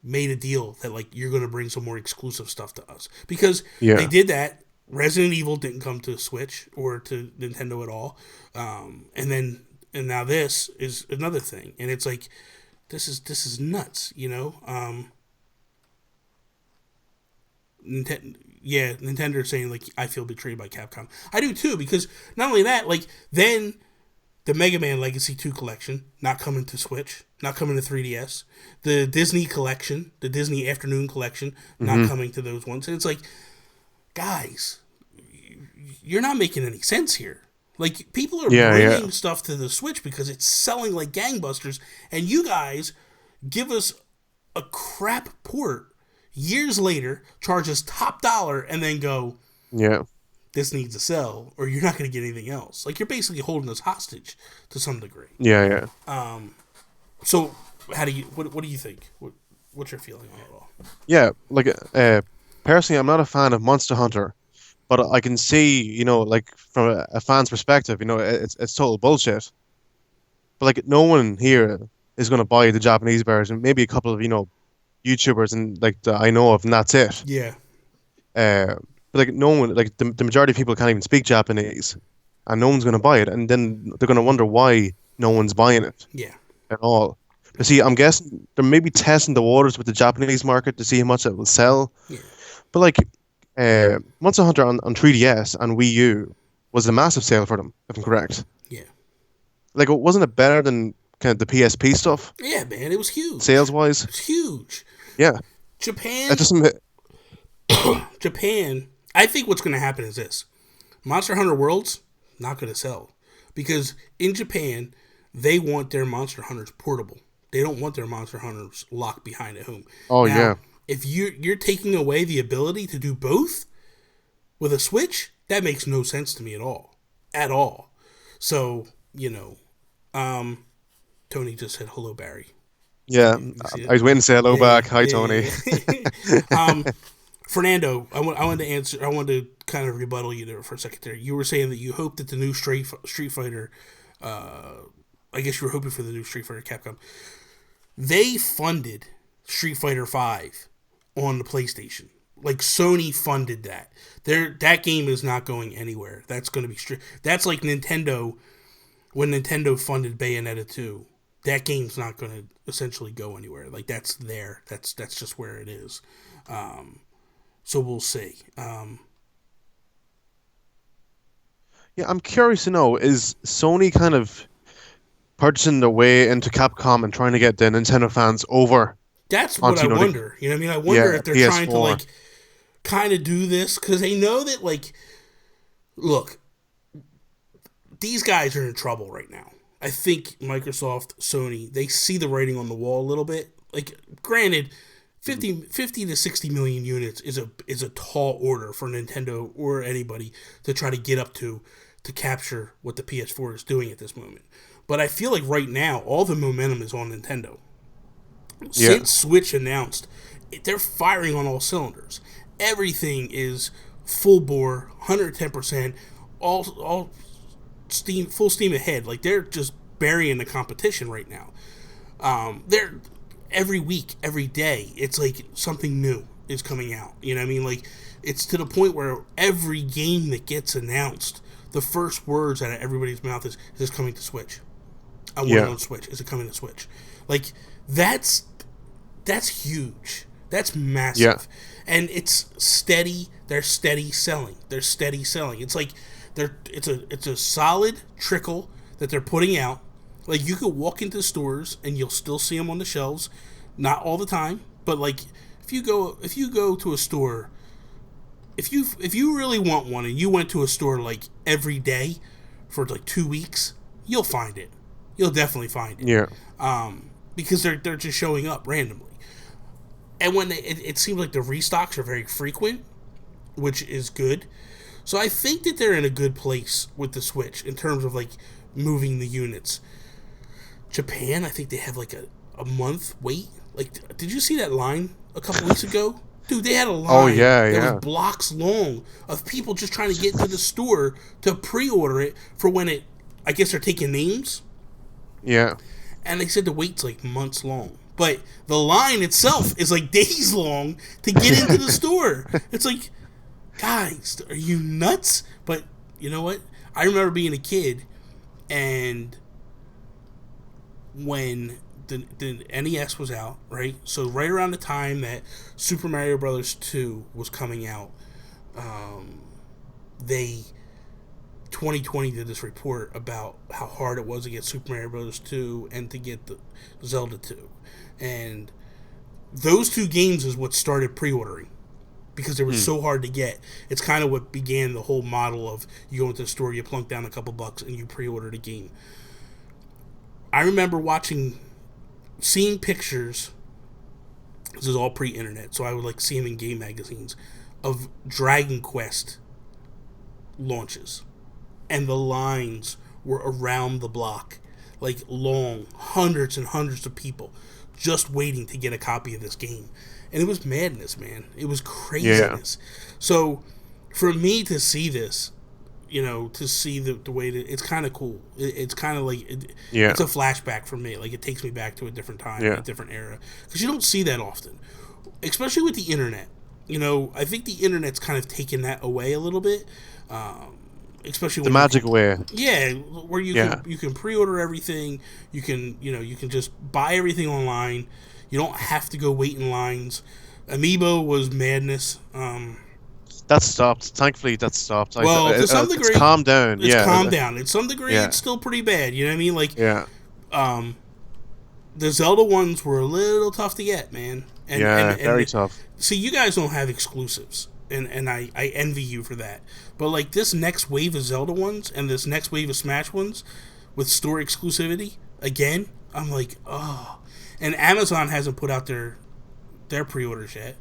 made a deal that like you're going to bring some more exclusive stuff to us, because they did that. Resident Evil didn't come to Switch or to Nintendo at all, and now this is another thing, and it's like this is nuts, you know. Nintendo's saying like I feel betrayed by Capcom. I do too, because not only that, like then the Mega Man Legacy 2 collection not coming to Switch, not coming to 3DS, the Disney collection, the Disney Afternoon collection not coming to those ones, and it's like, guys, you're not making any sense here. Like, people are bringing stuff to the Switch because it's selling like gangbusters, and you guys give us a crap port years later, charge us top dollar, and then go, this needs to sell, or you're not going to get anything else. Like, you're basically holding us hostage to some degree. Yeah. So, how do you? What do you think? What's your feeling on it all? Yeah, like personally, I'm not a fan of Monster Hunter, but I can see, you know, like from a fan's perspective, you know, it's total bullshit. But like, no one here is going to buy the Japanese version. Maybe a couple of, you know, YouTubers and like that I know of, and that's it. Yeah. But like no one, like the majority of people can't even speak Japanese, and no one's going to buy it, and then they're going to wonder why no one's buying it. Yeah. At all. But see, I'm guessing they're maybe testing the waters with the Japanese market to see how much it will sell. Yeah. But like, Monster Hunter on 3DS and Wii U was a massive sale for them, if I'm correct. Yeah. Like, wasn't it better than kind of the PSP stuff? Yeah, man, it was huge. Sales wise, it's huge. Yeah. Japan. That just Japan. I think what's going to happen is this: Monster Hunter Worlds not going to sell, because in Japan they want their Monster Hunters portable They don't want their Monster Hunters locked behind at home. Oh Now, yeah. if you're taking away the ability to do both with a Switch, that makes no sense to me at all. So Tony just said hello, Barry. Yeah. You see I it? was waiting to say hello Yeah, back. Hi, Tony. yeah, yeah. Fernando, I wanted to answer. I wanted to kind of rebuttal you there for a second. There, you were saying that you hope that the new Street Fighter. I guess you were hoping for the new Street Fighter Capcom. They funded Street Fighter V on the PlayStation. Like Sony funded that. That game is not going anywhere. That's going to be straight. That's like Nintendo when Nintendo funded Bayonetta 2. That game's not going to essentially go anywhere. Like that's there. That's just where it is. So we'll see. Yeah, I'm curious to know, is Sony kind of purchasing their way into Capcom and trying to get the Nintendo fans over That's what onto, I you know, the wonder. You know what I mean? I wonder yeah, if they're trying to PS4. like kind of do this because they know that like, look, these guys are in trouble right now. I think Microsoft, Sony, they see the writing on the wall a little bit. Like, granted, 50 to 60 million units is a tall order for Nintendo or anybody to try to get up to capture what the PS4 is doing at this moment. But I feel like right now all the momentum is on Nintendo. Yeah, Since Switch announced, they're firing on all cylinders. Everything is full bore, 110%, all steam, full steam ahead. Like they're just burying the competition right now. They're every week, every day, it's like something new is coming out. You know what I mean? Like it's to the point where every game that gets announced, the first words out of everybody's mouth is this coming to Switch? I want it yeah, on Switch. Is it coming to Switch? Like that's huge. That's yeah, massive. And it's steady. They're steady selling. It's like it's a solid trickle that they're putting out. Like you could walk into stores and you'll still see them on the shelves, not all the time, but like if you go to a store, if you really want one and you went to a store like every day for like 2 weeks, you'll find it. You'll definitely find it. yeah. Because they're just showing up randomly. And when it seems like the restocks are very frequent, which is good. So I think that they're in a good place with the Switch in terms of like moving the units. Japan, I think they have like a month wait. Like, did you see that line a couple weeks ago? Dude, they had a Oh line yeah, that was yeah, blocks long of people just trying to get into the store to pre-order it for when it. I guess they're taking names, yeah, and they said the wait's like months long. But the line itself is like days long to get into the store. It's like, guys, are you nuts? But you know what? I remember being a kid, and when the NES was out, right? So right around the time that Super Mario Brothers 2 was coming out, they 2020 did this report about how hard it was to get Super Mario Brothers 2 and to get the Zelda 2. And those two games is what started pre-ordering because they were so hard to get. It's kind of what began the whole model of you go into the store, you plunk down a couple bucks, and you pre-order the game. I remember seeing pictures. This is all pre-internet, so I would like see them in game magazines of Dragon Quest launches, and the lines were around the block, like long, hundreds and hundreds of people just waiting to get a copy of this game. And it was madness, man. It was craziness. Yeah. So for me to see this, to see the way that it's kind of cool. It's kind of like it's a flashback for me. Like it takes me back to a different time, a different era, because you don't see that often, especially with the internet. I think the internet's kind of taken that away a little bit, especially the when magic way. Yeah, where you can pre-order everything. You can just buy everything online. You don't have to go wait in lines. Amiibo was madness. That stopped. Thankfully, that stopped. Well, to some degree, it's calmed down. It's calmed down. To some degree, it's still pretty bad. You know what I mean? Like, the Zelda ones were a little tough to get, man. And very tough. See, you guys don't have exclusives, and I envy you for that. But like this next wave of Zelda ones and this next wave of Smash ones with store exclusivity, again, I'm like, oh. and Amazon hasn't put out their pre-orders yet.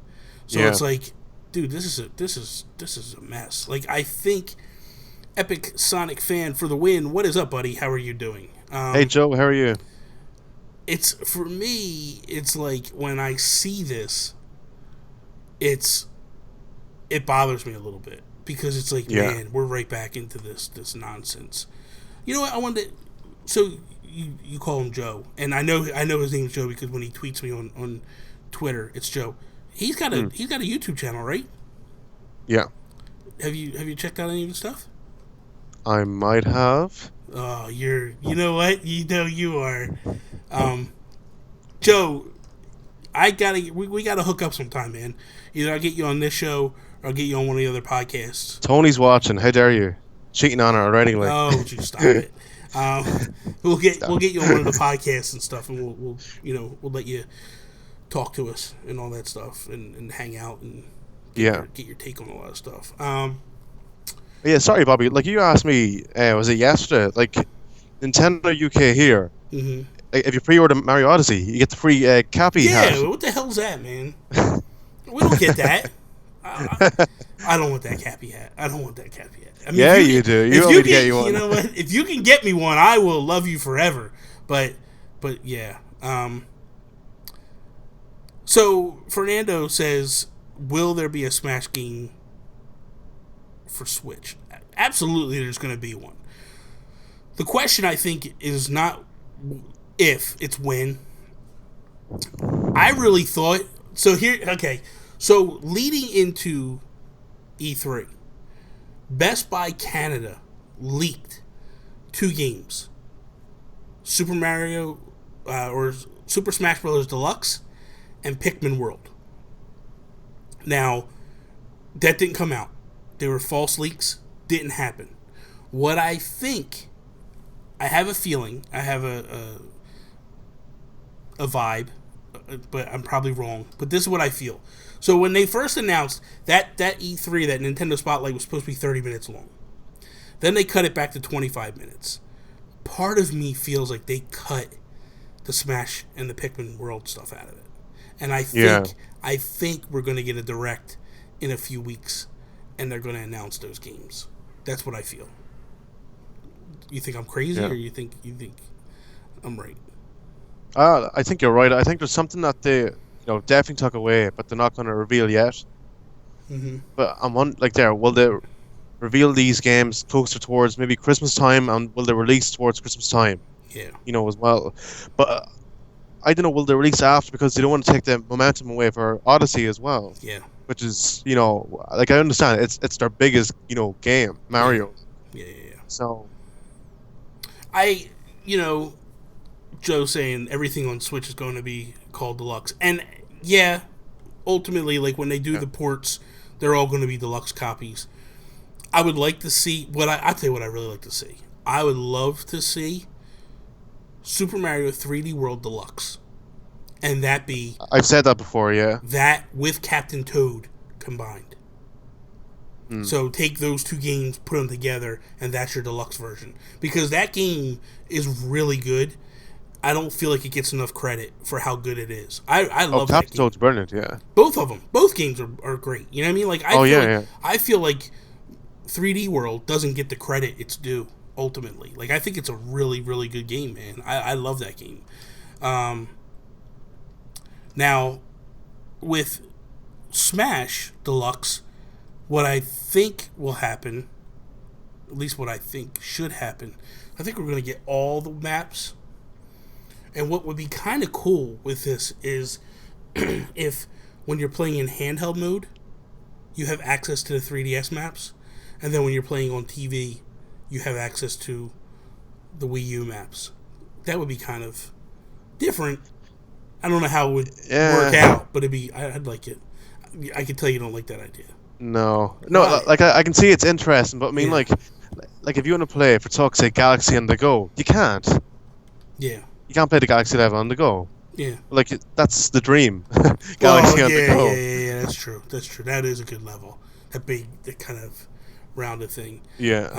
So Yeah. it's like, dude, this is a mess. Like, I think Epic Sonic fan for the win. What is up, buddy? How are you doing? Hey Joe, how are you? It's for me. It's like when I see this, it bothers me a little bit because it's like, Yeah. man, we're right back into this nonsense. You know what? I wanted to, so you call him Joe, and I know his name's Joe because when he tweets me on Twitter, it's Joe. He's got a YouTube channel, right? Yeah. Have you checked out any of his stuff? I might have. Oh, you know what? You know you are. Joe, we gotta hook up sometime, man. Either I get you on this show or I'll get you on one of the other podcasts. Tony's watching. How dare you? Cheating on her already, like. Oh, would you stop it? We'll get you on one of the podcasts and stuff, and we'll let you talk to us and all that stuff, and hang out and get your take on a lot of stuff. Yeah, sorry, Bobby. Like you asked me, was it yesterday? Like Nintendo UK here. Mm-hmm. Like, if you pre-order Mario Odyssey, you get the free Cappy hat. Yeah, what the hell's that, man? We don't get that. I don't want that Cappy hat. I don't want that Cappy hat. I mean, yeah, you do. You want me to get you one. You know what? If you can get me one, I will love you forever. But yeah. So Fernando says, will there be a Smash game for Switch? Absolutely, there's going to be one. The question, I think, is not if, it's when. I really thought... So leading into E3, Best Buy Canada leaked 2 games. Super Mario, or Super Smash Bros. Deluxe, and Pikmin World. Now, that didn't come out. They were false leaks. Didn't happen. What I think, I have a feeling, I have a vibe, but I'm probably wrong. But this is what I feel. So when they first announced that E3, that Nintendo Spotlight was supposed to be 30 minutes long, then they cut it back to 25 minutes. Part of me feels like they cut the Smash and the Pikmin World stuff out of it, and I think we're going to get a direct in a few weeks, and they're going to announce those games. That's what I feel. You think I'm crazy, or you think I'm right? I think you're right. I think there's something that they, definitely took away, but they're not going to reveal yet. Mm-hmm. But I'm on will they reveal these games closer towards maybe Christmas time, and will they release towards Christmas time? Yeah. As well. But I don't know, will they release after, because they don't want to take the momentum away for Odyssey as well. Yeah. Which is, I understand it's their biggest, game, Mario. Yeah. So Joe saying everything on Switch is going to be called Deluxe. And yeah, ultimately, like when they do the ports, they're all going to be deluxe copies. I would like to see I'll tell you what I really like to see. I would love to see Super Mario 3D World Deluxe. And that be... I've said that before, yeah. That with Captain Toad combined. So take those 2 games, put them together, and that's your deluxe version. Because that game is really good. I don't feel like it gets enough credit for how good it is. I love that game. Captain Toad's brilliant, yeah. Both of them. Both games are great. You know what I mean? Like I feel like 3D World doesn't get the credit it's due, ultimately. Like, I think it's a really, really good game, man. I love that game. Now, with Smash Deluxe, what I think will happen, at least what I think should happen, I think we're going to get all the maps. And what would be kind of cool with this is if when you're playing in handheld mode, you have access to the 3DS maps. And then when you're playing on TV, you have access to the Wii U maps. That would be kind of different. I don't know how it would work out, but I'd like it. I can tell you don't like that idea. No, like I can see it's interesting, but I mean, like if you want to play, for talk's sake, Galaxy on the go, you can't. Yeah. You can't play the Galaxy level on the go. Yeah. Like, that's the dream. Galaxy on the go. Yeah, that's true. That is a good level. That big, that kind of rounded thing. Yeah.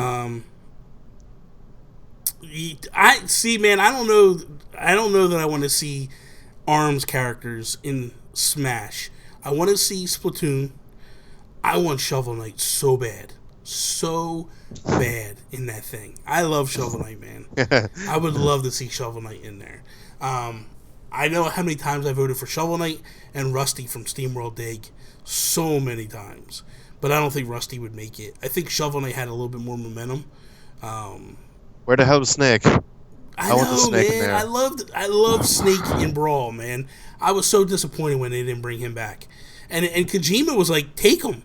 I see, man. I don't know that I want to see Arms characters in Smash. I want to see Splatoon. I want Shovel Knight so bad. So bad in that thing. I love Shovel Knight, man. I would love to see Shovel Knight in there. Um, I know how many times I voted for Shovel Knight and Rusty from SteamWorld Dig. So many times. But I don't think Rusty would make it. I think Shovel Knight had a little bit more momentum. Um, Where the hell was Snake? I I want the know, Snake in man. there. I love Snake in Brawl, man. I was so disappointed when they didn't bring him back. And Kojima was like, take him.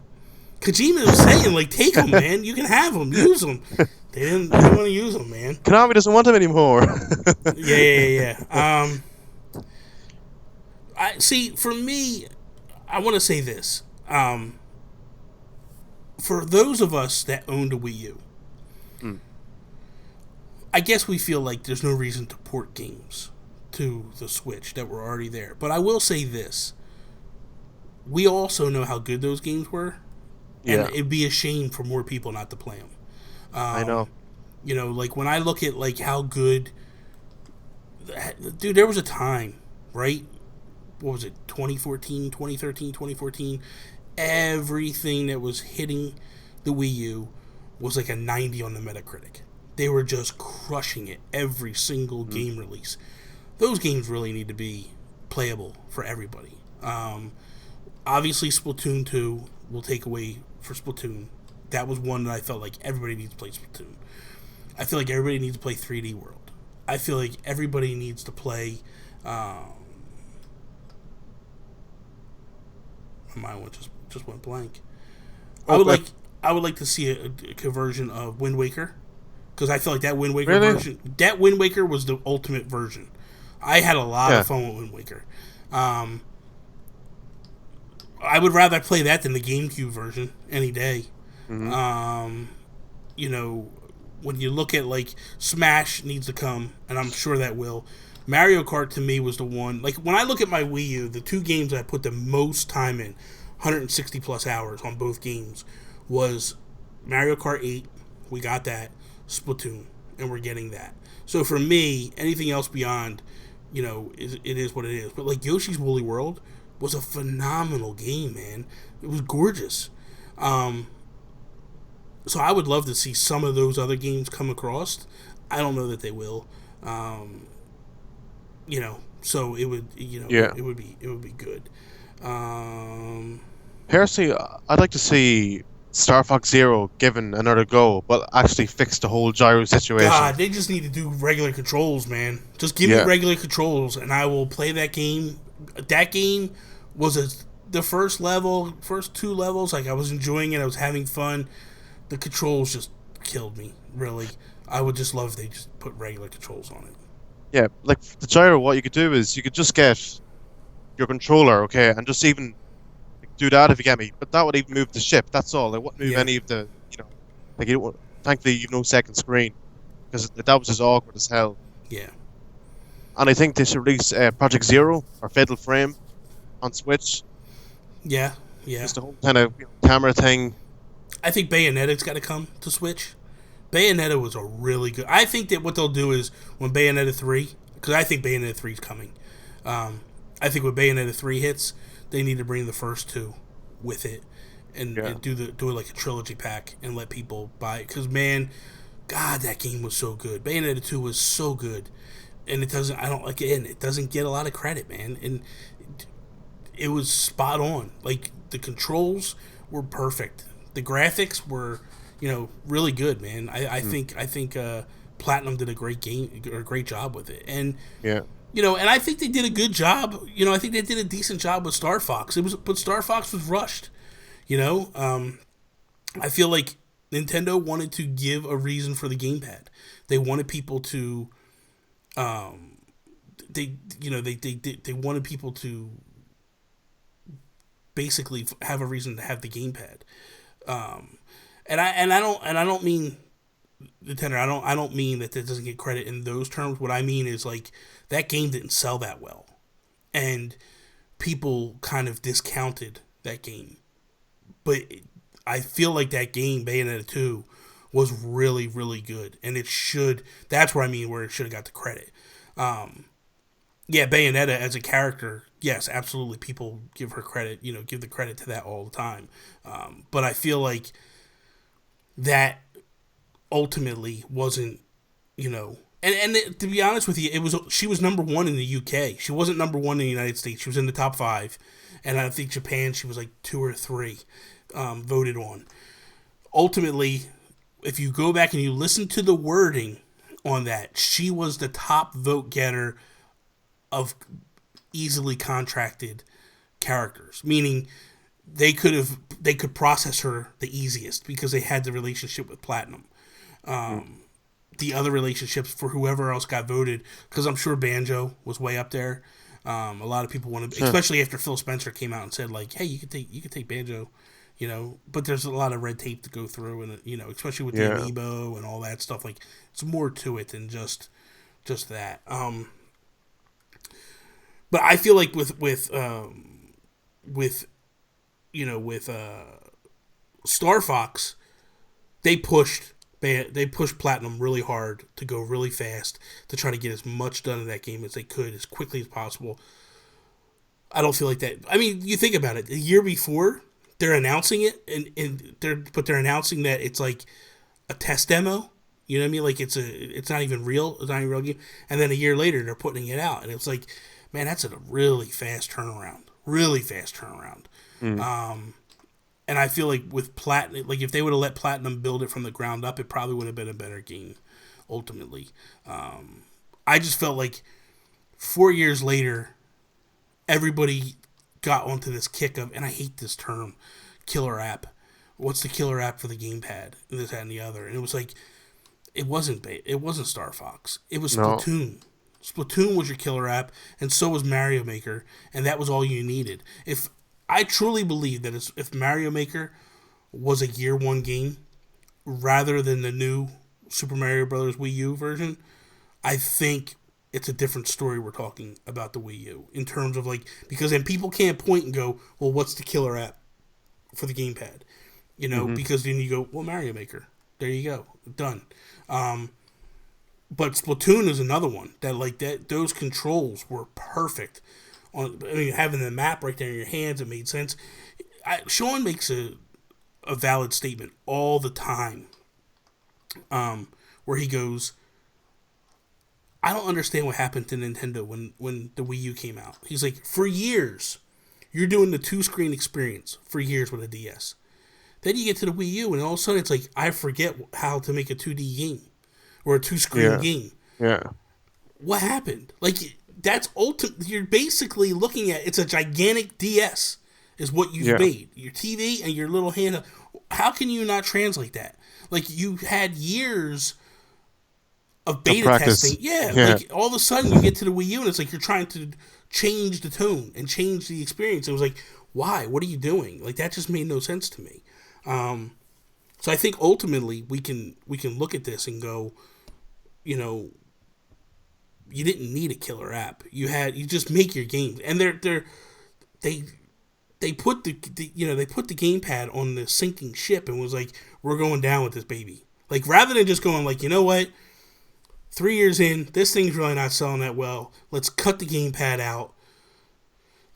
Kojima was saying, like, take him, man. You can have him, use him. They didn't want to use him, man. Konami doesn't want him anymore. Yeah. I see. For me, I want to say this. For those of us that owned a Wii U, Mm. I guess we feel like there's no reason to port games to the Switch that were already there. But I will say this: we also know how good those games were, and Yeah, it'd be a shame for more people not to play them. I know. You know, like when I look at like how good, dude, there was a time, right? What was it? 2014, 2013, 2014. Everything that was hitting the Wii U was like a 90 on the Metacritic. They were just crushing it every single Mm. game release. Those games really need to be playable for everybody. Obviously, Splatoon 2 will take away for Splatoon. That was one that I felt like everybody needs to play Splatoon. I feel like everybody needs to play 3D World. I feel like everybody needs to play. My mind just went blank. I Oh, would but like I would like to see a conversion of Wind Waker because I feel like that Wind Waker really? version, that Wind Waker was the ultimate version. I had a lot Yeah. of fun with Wind Waker. Um, I would rather play that than the GameCube version any day. Hmm. Um, you know, when you look at like Smash needs to come, and I'm sure that will. Mario Kart to me was the one. Like when I look at my Wii U, the two games I put the most time in, 160 plus hours on both games, was Mario Kart 8. We got that. Splatoon, and we're getting that. So for me, anything else beyond, it is what it is. But like Yoshi's Woolly World was a phenomenal game, man. It was gorgeous. Um, so I would love to see some of those other games come across. I don't know that they will. Um, so it would, Yeah. it would be good. Um, Personally, I'd like to see Star Fox Zero given another go, but actually fix the whole gyro situation. God, they just need to do regular controls, man. Just give me Yeah. regular controls, and I will play that game. That game was the first level, first two levels. Like I was enjoying it, I was having fun. The controls just killed me. Really, I would just love if they just put regular controls on it. Yeah, like the gyro, what you could do is you could just get your controller, okay, and just even do that if you get me. But that would even move the ship. That's all. It wouldn't move Yeah, any of the, like you. Thankfully, you've no second screen because that was just awkward as hell. yeah, And I think they should release Project Zero or Fatal Frame on Switch. yeah, yeah. Just the whole kind of camera thing. I think Bayonetta's got to come to Switch. Bayonetta was a really good. I think that what they'll do is when Bayonetta 3, because I think Bayonetta 3 is coming. Um, I think when Bayonetta 3 hits, they need to bring the first two with it Yeah. and do it like a trilogy pack and let people buy it. Because man, God, that game was so good. Bayonetta 2 was so good, and it doesn't. I don't like it. And it doesn't get a lot of credit, man. And it was spot on. Like the controls were perfect. The graphics were, really good, man. Mm. I think Platinum did a great game or a great job with it, and Yeah. and I think they did a good job. I think they did a decent job with Star Fox. But Star Fox was rushed. I feel like Nintendo wanted to give a reason for the gamepad. They wanted people to, they wanted people to basically have a reason to have the gamepad. And I don't mean Nintendo. I don't mean that doesn't get credit in those terms. What I mean is like that game didn't sell that well, and people kind of discounted that game. But I feel like that game Bayonetta 2 was really really good, and it should. That's where I mean where it should have got the credit. Yeah, Bayonetta as a character, yes, absolutely. People give her credit, give the credit to that all the time. But I feel like that ultimately wasn't, and to be honest with you, she was number one in the UK. She wasn't number one in the United States. She was in the top five, and I think Japan she was like two or three voted on. Ultimately, if you go back and you listen to the wording on that, she was the top vote getter of easily contracted characters, meaning they could process her the easiest because they had the relationship with Platinum. The other relationships for whoever else got voted, because I'm sure Banjo was way up there. A lot of people wanted, Sure. especially after Phil Spencer came out and said like, "Hey, you could take Banjo," But there's a lot of red tape to go through, and especially with the Yeah. amiibo and all that stuff. Like, it's more to it than just that. But I feel like with Star Fox, they pushed Platinum really hard to go really fast to try to get as much done in that game as they could as quickly as possible. I don't feel like that. I mean, you think about it. The year before, they're announcing it, and they're announcing that it's like a test demo. You know what I mean? Like it's not even real. It's not even a real game. And then a year later, they're putting it out, and it's like, man, that's a really fast turnaround. Really fast turnaround. Mm. And I feel like with Platinum, like if they would have let Platinum build it from the ground up, it probably would have been a better game. Ultimately, I just felt like 4 years later, everybody got onto this kick of, and I hate this term, killer app. What's the killer app for the gamepad? And this, that, and the other. And it was like, it wasn't Star Fox. It was No. Splatoon. Splatoon was your killer app, and so was Mario Maker, and that was all you needed. If I truly believe that if Mario Maker was a year one game rather than the new Super Mario Brothers Wii U version, I think it's a different story we're talking about the Wii U in terms of like, because then people can't point and go, well, what's the killer app for the gamepad? Hmm. Because then you go, well, Mario Maker. There you go, done. But Splatoon is another one that like that. Those controls were perfect. I mean, having the map right there in your hands, it made sense. Sean makes a valid statement all the time, where he goes, I don't understand what happened to Nintendo when the Wii U came out. He's like, for years, you're doing the two screen experience for years with a DS. Then you get to the Wii U, and all of a sudden it's like, I forget how to make a 2D game or a two screen Yeah. game. Yeah. What happened? Like, that's ultimate. You're basically looking at it's a gigantic DS, is what you've Yeah. made. Your TV and your little hand. How can you not translate that? Like, you had years of Of beta practice. testing. Yeah, Yeah. like all of a sudden you get to the Wii U and it's like you're trying to change the tone and change the experience. It was like, why? What are you doing? Like, that just made no sense to me. So I think ultimately we can look at this and go, you know, you didn't need a killer app. You just make your games, and they they put they put the gamepad on the sinking ship and was like, we're going down with this baby. Like, rather than just going like, you know what, 3 years in, this thing's really not selling that well. Let's cut the gamepad out.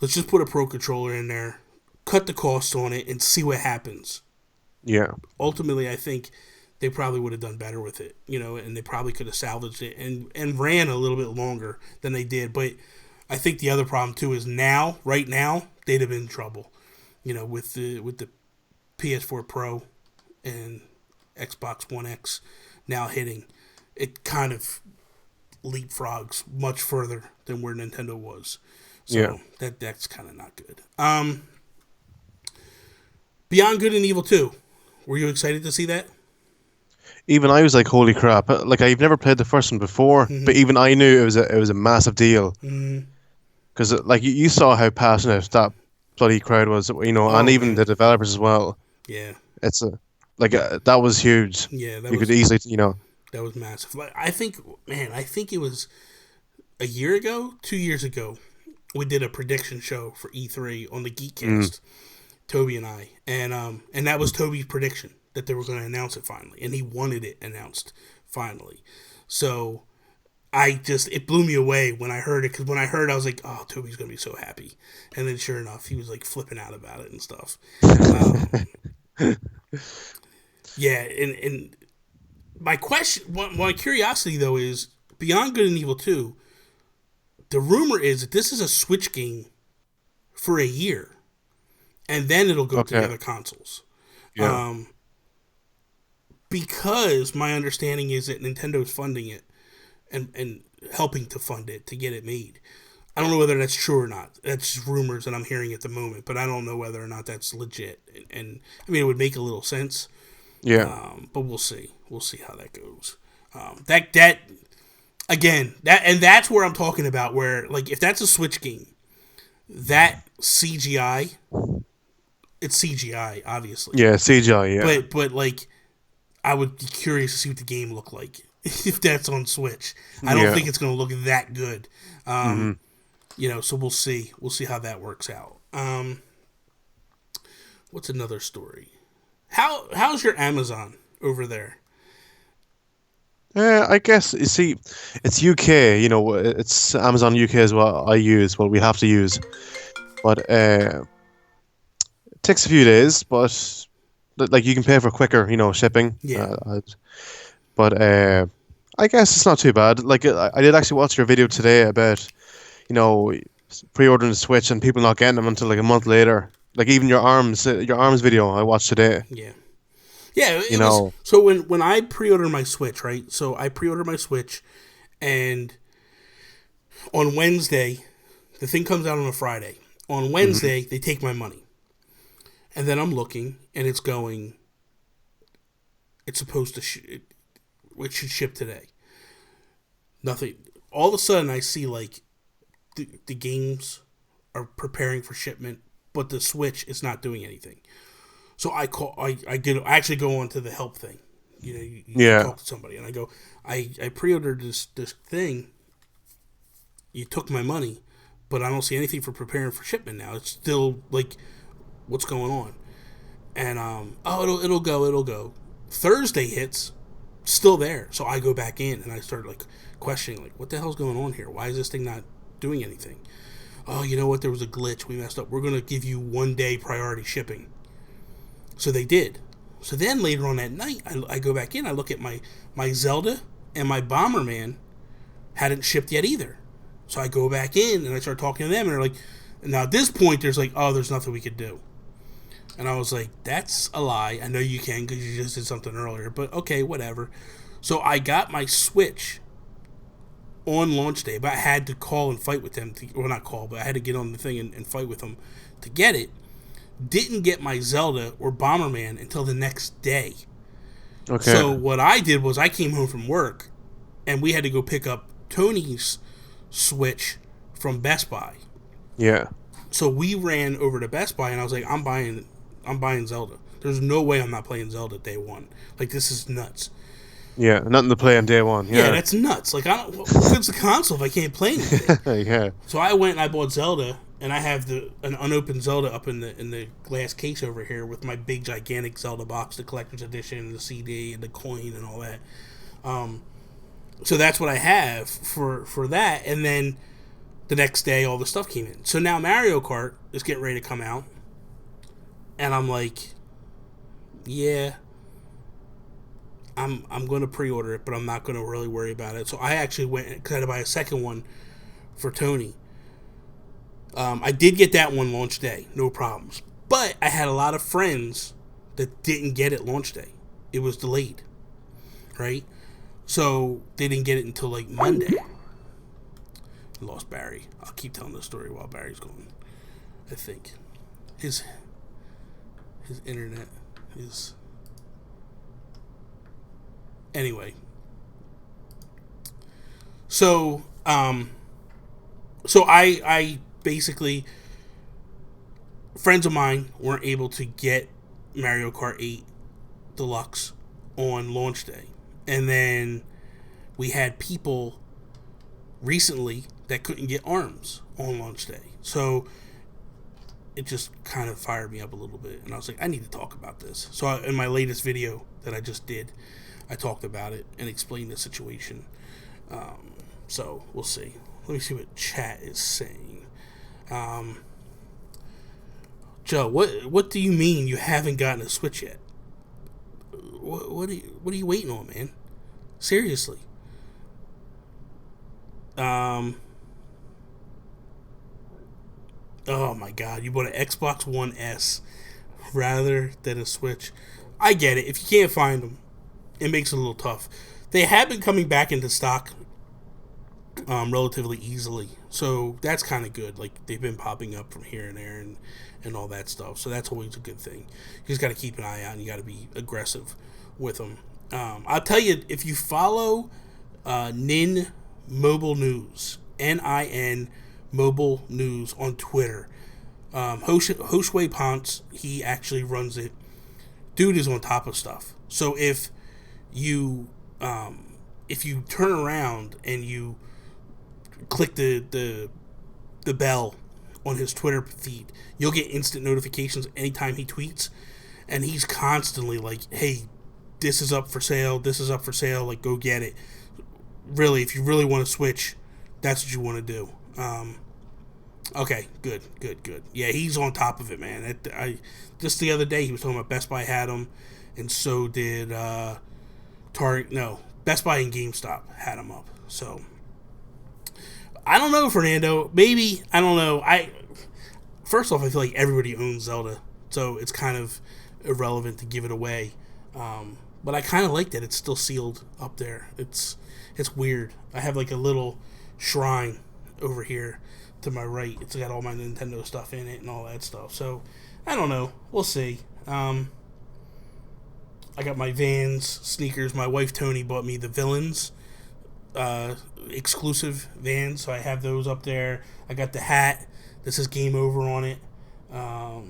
Let's just put a pro controller in there, cut the cost on it, and see what happens. Yeah. Ultimately, I think they probably would have done better with it, and they probably could have salvaged it and ran a little bit longer than they did. But I think the other problem too is right now, they'd have been in trouble, with the PS4 Pro and Xbox One X now hitting. It kind of leapfrogs much further than where Nintendo was. Yeah. So that's kind of not good. Beyond Good and Evil 2. Were you excited to see that? Even I was like, holy crap! Like I've never played the first one before, but Mm-hmm. even I knew it was a massive deal Mm-hmm. because like you saw how passionate that bloody crowd was, and Oh even the man, developers as well. yeah, It's a like that was huge. yeah. That You could was easily, that was massive. Like, I think, man, I think it was a year ago, 2 years ago. We did a prediction show for E3 on the mm, Geekcast, Toby and I, and that was Toby's prediction that they were going to announce it finally, and he wanted it announced finally. So it blew me away when I heard it, because when I heard it, I was like, oh, Toby's gonna be so happy, and then sure enough, he was like flipping out about it and stuff. Um, yeah, and my question, my curiosity though is Beyond Good and Evil 2. The rumor is that this is a Switch game for a year, and then it'll go to the Okay. other consoles. Yeah. Um, because my understanding is that Nintendo's funding it and helping to fund it to get it made. I don't know whether that's true or not. That's just rumors that I'm hearing at the moment, but I don't know whether or not that's legit. And I mean, it would make a little sense, Yeah. but we'll see. We'll see how that goes. That again, that's where I'm talking about. Where like if that's a Switch game, that CGI, it's CGI, obviously, Yeah. CGI. Yeah. but like I would be curious to see what the game looked like if that's on Switch. I don't Yeah. think it's going to look that good. Hmm. So we'll see. We'll see how that works out. What's another story? How's your Amazon over there? I guess you see, it's UK. It's Amazon UK is what I use. What we have to use, but it takes a few days. But like you can pay for quicker, shipping. Yeah, But I guess it's not too bad. Like I did actually watch your video today about you know pre-ordering the Switch and people not getting them until like a month later. Like even your arms video I watched today. yeah, yeah. You It was know. so when I pre-ordered my Switch, right? So I pre-ordered my Switch, and on Wednesday, the thing comes out on a Friday. On Hmm. Wednesday, they take my money, and then I'm looking, and it's going. It's supposed to. It should ship today. Nothing. All of a sudden, I see like the games are preparing for shipment, but the Switch is not doing anything. So I call. I actually go on to the help thing. You Yeah. talk to somebody, and I go. I pre-ordered this thing. You took my money, but I don't see anything for preparing for shipment now. It's still like, what's going on? And it'll go. Thursday hits, still there. So I go back in and I start like questioning, like, what the hell's going on here? Why is this thing not doing anything? Oh, you know what? There was a glitch. We messed up. We're gonna give you 1 day priority shipping. So they did. So then later on that night, I go back in. I look at my Zelda and my Bomberman hadn't shipped yet either. So I go back in and I start talking to them, and they're like, now at this point, there's like, oh, there's nothing we could do. And I was like, that's a lie. I know you can because you just did something earlier, but okay, whatever. So I got my Switch on launch day, but I had to call and fight with them. Well, not call, but I had to get on the thing and fight with them to get it. Didn't get my Zelda or Bomberman until the next day. Okay. So what I did was I came home from work, and we had to go pick up Tony's Switch from Best Buy. Yeah. So we ran over to Best Buy, and I was like, I'm buying Zelda. There's no way I'm not playing Zelda day one. Like, this is nuts. Yeah. Nothing to play on day one. Yeah, Yeah. that's nuts. Like, I don't. What good's the console if I can't play anything? Yeah. So I went and I bought Zelda, and I have an unopened Zelda up in the glass case over here with my big gigantic Zelda box, the collector's edition, the CD, and the coin, and all that. So that's what I have for that, and then the next day all the stuff came in. So now Mario Kart is getting ready to come out, and I'm like, yeah, I'm going to pre-order it, but I'm not going to really worry about it. So I actually went because I had to buy a second one for Tony. I did get that one launch day, no problems. But I had a lot of friends that didn't get it launch day. It was delayed, right? So they didn't get it until like Monday. I lost Barry. I'll keep telling the story while Barry's going. I think his internet is anyway. So I basically, friends of mine weren't able to get Mario Kart 8 Deluxe on launch day. And then we had people recently that couldn't get ARMS on launch day. So it just kind of fired me up a little bit. And I was like, I need to talk about this. So in my latest video that I just did, I talked about it and explained the situation. So we'll see. Let me see what chat is saying. Um, Joe, what do you mean you haven't gotten a Switch yet? What are you waiting on, man? Seriously. Um. Oh my God, you bought an Xbox One S rather than a Switch. I get it. If you can't find them, it makes it a little tough. They have been coming back into stock relatively easily, so that's kind of good. Like they've been popping up from here and there and all that stuff. So that's always a good thing. You just got to keep an eye out, and you got to be aggressive with them. I'll tell you, if you follow Nin Mobile News, NIN Mobile News on Twitter, Hoshue Ponce, he actually runs it. Dude is on top of stuff. So you if you turn around and you click the bell on his Twitter feed, you'll get instant notifications anytime he tweets, and he's constantly like, "Hey, this is up for sale. This is up for sale. Like, go get it." Really, if you really want to switch, that's what you want to do. Okay, good. Yeah, he's on top of it, man. Just the other day he was talking about Best Buy had him, and so did Target. No, Best Buy and GameStop had him up. So I don't know, Fernando. Maybe I don't know. First off, I feel like everybody owns Zelda, so it's kind of irrelevant to give it away. But I kind of like that it's still sealed up there. It's weird. I have like a little shrine over here to my right. It's got all my Nintendo stuff in it and all that stuff. So I don't know. We'll see. I got my Vans sneakers. My wife Tony bought me the Villains exclusive Vans, so I have those up there. I got the hat. This is Game Over on it. I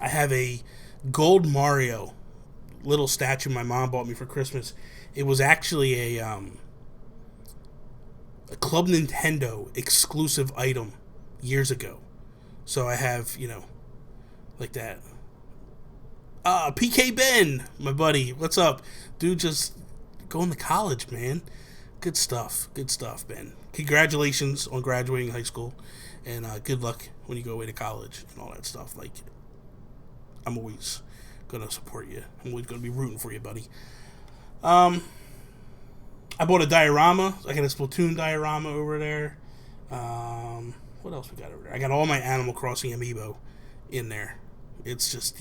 have a gold Mario little statue my mom bought me for Christmas. It was actually a Club Nintendo exclusive item years ago. So I have, like that. PK Ben, my buddy. What's up? Dude, just going to college, man. Good stuff, Ben. Congratulations on graduating high school, and good luck when you go away to college and all that stuff. Like, I'm always going to support you. I'm always going to be rooting for you, buddy. I bought a diorama. I got a Splatoon diorama over there. What else we got over there? I got all my Animal Crossing amiibo in there. It's just,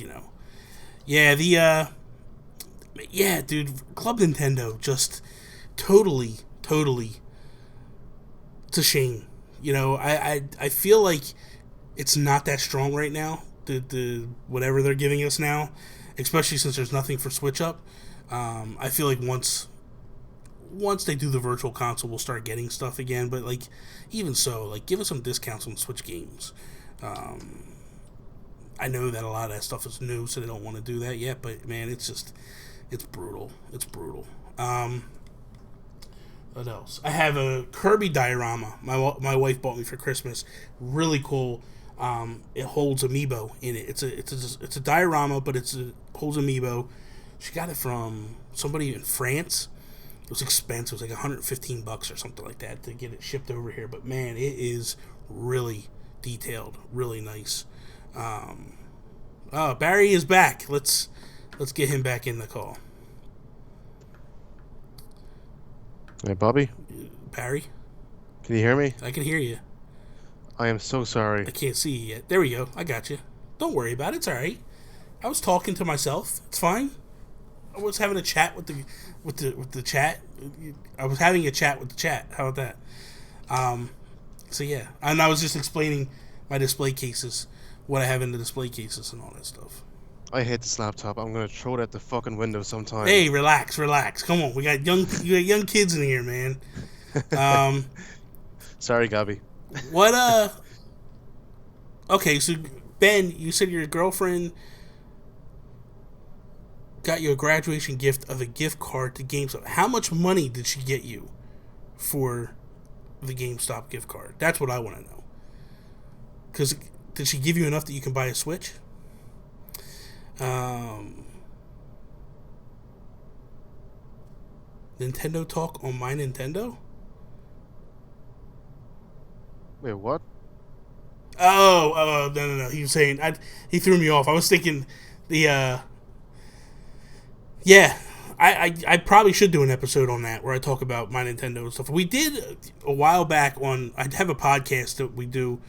yeah, dude, Club Nintendo just totally, it's a shame. I feel like it's not that strong right now, the whatever they're giving us now, especially since there's nothing for Switch up. I feel like once they do the virtual console, we'll start getting stuff again. But like, even so, like, give us some discounts on Switch games. I know that a lot of that stuff is new, so they don't want to do that yet. But man, it's brutal. It's brutal. What else? I have a Kirby diorama. My wife bought me for Christmas. Really cool. It holds amiibo in it. It's a diorama, but it holds amiibo. She got it from somebody in France. It was expensive. It was like $115 or something like that to get it shipped over here. But man, it is really detailed, really nice. Barry is back. Let's get him back in the call. Hey, Bobby. Barry, Can you hear me? I can hear you. I am so sorry. I can't see you yet. There we go. I got you. Don't worry about it. It's all right. I was talking to myself. It's fine. I was having a chat with the chat. I was having a chat with the chat. How about that? So yeah, and I was just explaining my display cases, what I have in the display cases, and all that stuff. I hate this laptop. I'm gonna throw it at the fucking window sometime. Hey, relax. Come on, you got young kids in here, man. Sorry, Gabby. What? Okay, so Ben, you said your girlfriend got you a graduation gift of a gift card to GameStop. How much money did she get you for the GameStop gift card? That's what I want to know. Because did she give you enough that you can buy a Switch? Nintendo Talk on my Nintendo? Wait, what? No. He was saying he threw me off. I was thinking the yeah. I probably should do an episode on that where I talk about my Nintendo and stuff. We did a while back on. I have a podcast that we do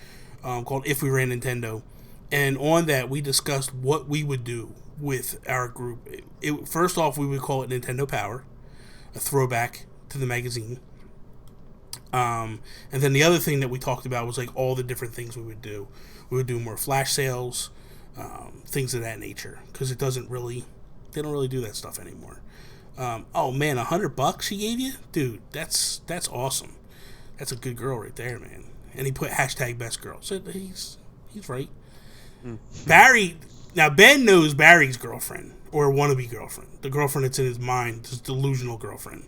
called If We Ran Nintendo, and on that we discussed what we would do with our group. First off, we would call it Nintendo Power, a throwback to the magazine. And then the other thing that we talked about was like all the different things we would do. We would do more flash sales, things of that nature, because they don't really do that stuff anymore. Oh man, $100 she gave you, dude. That's awesome. That's a good girl right there, man. And he put hashtag best girl. So he's right. Mm. Barry. Now Ben knows Barry's girlfriend or wannabe girlfriend, the girlfriend that's in his mind, this delusional girlfriend.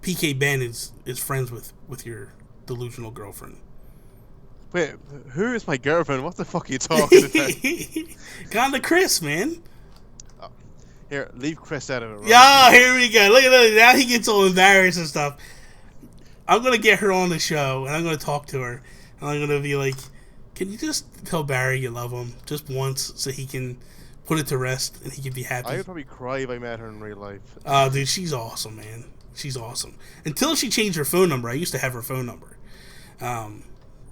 PK Ben is friends with your delusional girlfriend. Wait, who is my girlfriend? What the fuck are you talking about? Gone to Chris, man. Oh, here, leave Chris out of it. Right? Yeah, here we go. Look at that. Now he gets all embarrassed and stuff. I'm gonna get her on the show and I'm gonna talk to her and I'm gonna be like, can you just tell Barry you love him just once so he can put it to rest and he can be happy? I would probably cry if I met her in real life. Oh, dude, she's awesome, man. She's awesome. Until she changed her phone number. I used to have her phone number.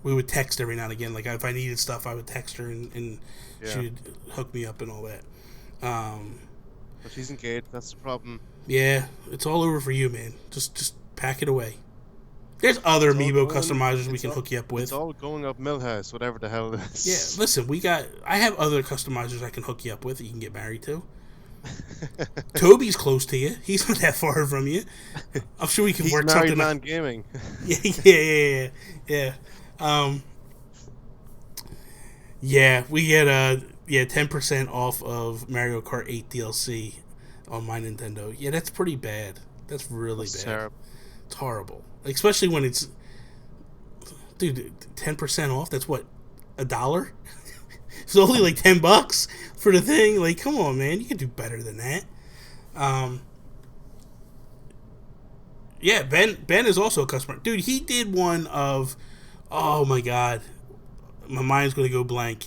We would text every now and again. Like, if I needed stuff, I would text her, and Yeah. she would hook me up and all that. But she's engaged. That's the problem. Yeah, it's all over for you, man. Just pack it away. There's other Amiibo customizers we can hook you up with. It's all going up Millhouse, whatever the hell it is. Yeah, listen, I have other customizers I can hook you up with that you can get married to. Toby's close to you. He's not that far from you. I'm sure we can work married something. Man Gaming. Yeah. Yeah, we get 10% off of Mario Kart 8 DLC on my Nintendo. Yeah, that's pretty bad. That's really bad. Terrible. It's horrible, especially when it's, dude, 10% off. That's what, $1? It's only like $10 for the thing. Like, come on, man, you can do better than that. Yeah, Ben is also a customer. Dude, he did one of, oh my god, my mind's gonna go blank.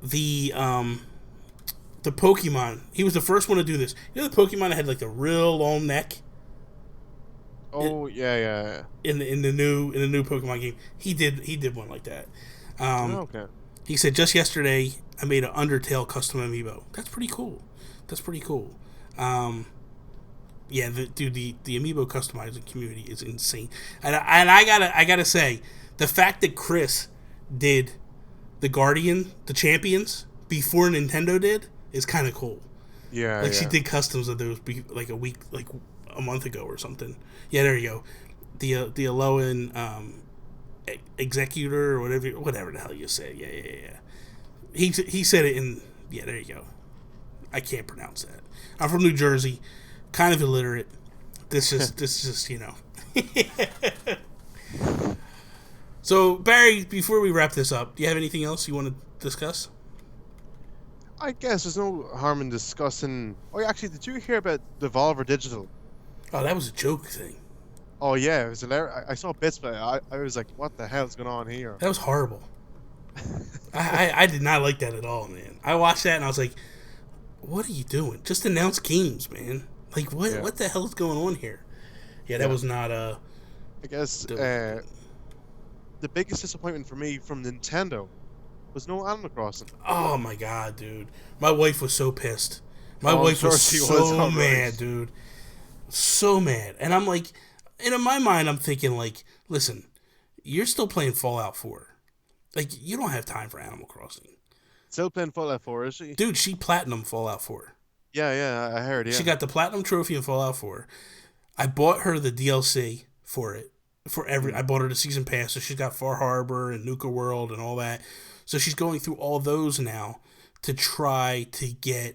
The Pokemon. He was the first one to do this. You know the Pokemon that had like the real long neck. Oh yeah. In the new Pokemon game, he did one like that. Okay. He said just yesterday I made an Undertale custom amiibo. That's pretty cool. Yeah, the amiibo customizing community is insane, and I gotta say, the fact that Chris did the Champions before Nintendo did is kind of cool. Yeah, like she did customs of those like a month ago or something. Yeah, there you go. The Alolan Executor or whatever the hell you say. Yeah. He said it in. Yeah, there you go. I can't pronounce that. I'm from New Jersey, kind of illiterate. This is just So Barry, before we wrap this up, do you have anything else you want to discuss? I guess there's no harm in discussing. Oh, yeah, actually, did you hear about Devolver Digital? Oh, that was a joke thing. Oh yeah, it was hilarious. I saw bits, but I was like, "What the hell's going on here?" That was horrible. I did not like that at all, man. I watched that and I was like, "What are you doing? Just announce games, man. Like, what the hell is going on here?" Yeah, that was not I guess the biggest disappointment for me from Nintendo was no Animal Crossing. Oh my god, dude! My wife was so pissed. My wife was so mad, dude. So mad, and I'm like. And in my mind, I'm thinking, like, listen, you're still playing Fallout 4. Like, you don't have time for Animal Crossing. Still playing Fallout 4, is she? Dude, she platinum Fallout 4. Yeah, I heard, yeah. She got the platinum trophy in Fallout 4. I bought her the DLC for it. I bought her the season pass, so she's got Far Harbor and Nuka World and all that. So she's going through all those now to try to get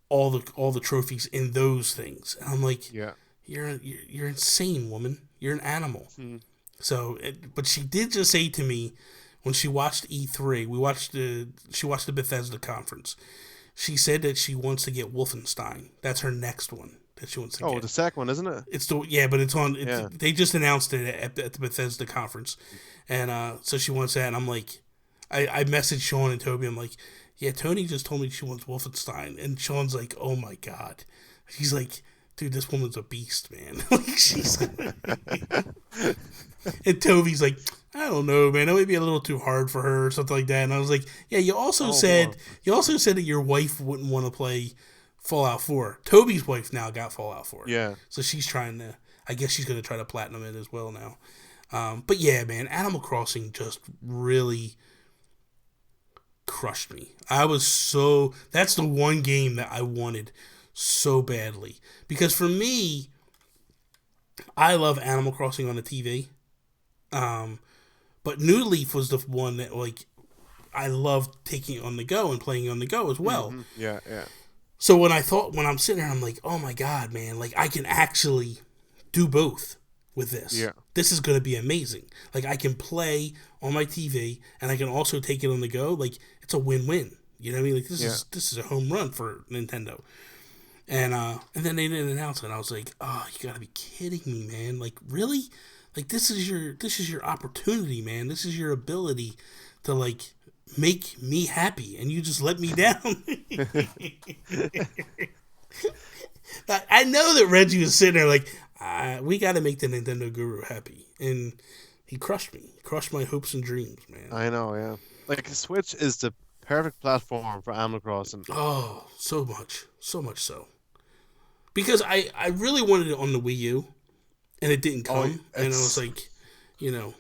all the trophies in those things. And I'm like, yeah. You're insane, woman. You're an animal. Hmm. So, but she did just say to me when she watched E3, she watched the Bethesda conference. She said that she wants to get Wolfenstein. That's her next one. that she wants to Oh, get. the second one, isn't it? It's the yeah, but it's on. Yeah. They just announced it at the Bethesda conference, and so she wants that. And I'm like, I messaged Sean and Toby. I'm like, yeah, Tony just told me she wants Wolfenstein, and Sean's like, oh my god, he's like, dude, this woman's a beast, man. Like she's, and Toby's like, I don't know, man, that might be a little too hard for her or something like that. And I was like, yeah, you also Oh, said wow. that your wife wouldn't want to play Fallout 4. Toby's wife now got Fallout 4. Yeah. So she's trying to, I guess she's going to try to platinum it as well now. But yeah, man, Animal Crossing just really crushed me. That's the one game that I wanted so badly. Because for me, I love Animal Crossing on the TV. But New Leaf was the one that, like, I loved taking it on the go and playing on the go as well. Mm-hmm. Yeah, yeah. So when I'm sitting there, I'm like, oh my god, man, like I can actually do both with this. Yeah. This is going to be amazing. Like I can play on my TV and I can also take it on the go. Like it's a win-win. You know what I mean? Like this is a home run for Nintendo. And then they didn't announce it. I was like, oh, you got to be kidding me, man. Like really? Like this is your opportunity, man. This is your ability to like make me happy, and you just let me down. I know that Reggie was sitting there like, we got to make the Nintendo Guru happy, and he crushed me. He crushed my hopes and dreams, man. I know, yeah. Like Switch is the perfect platform for Animal Crossing. Oh, so much so. Because I really wanted it on the Wii U, and it didn't come, and I was like, you know.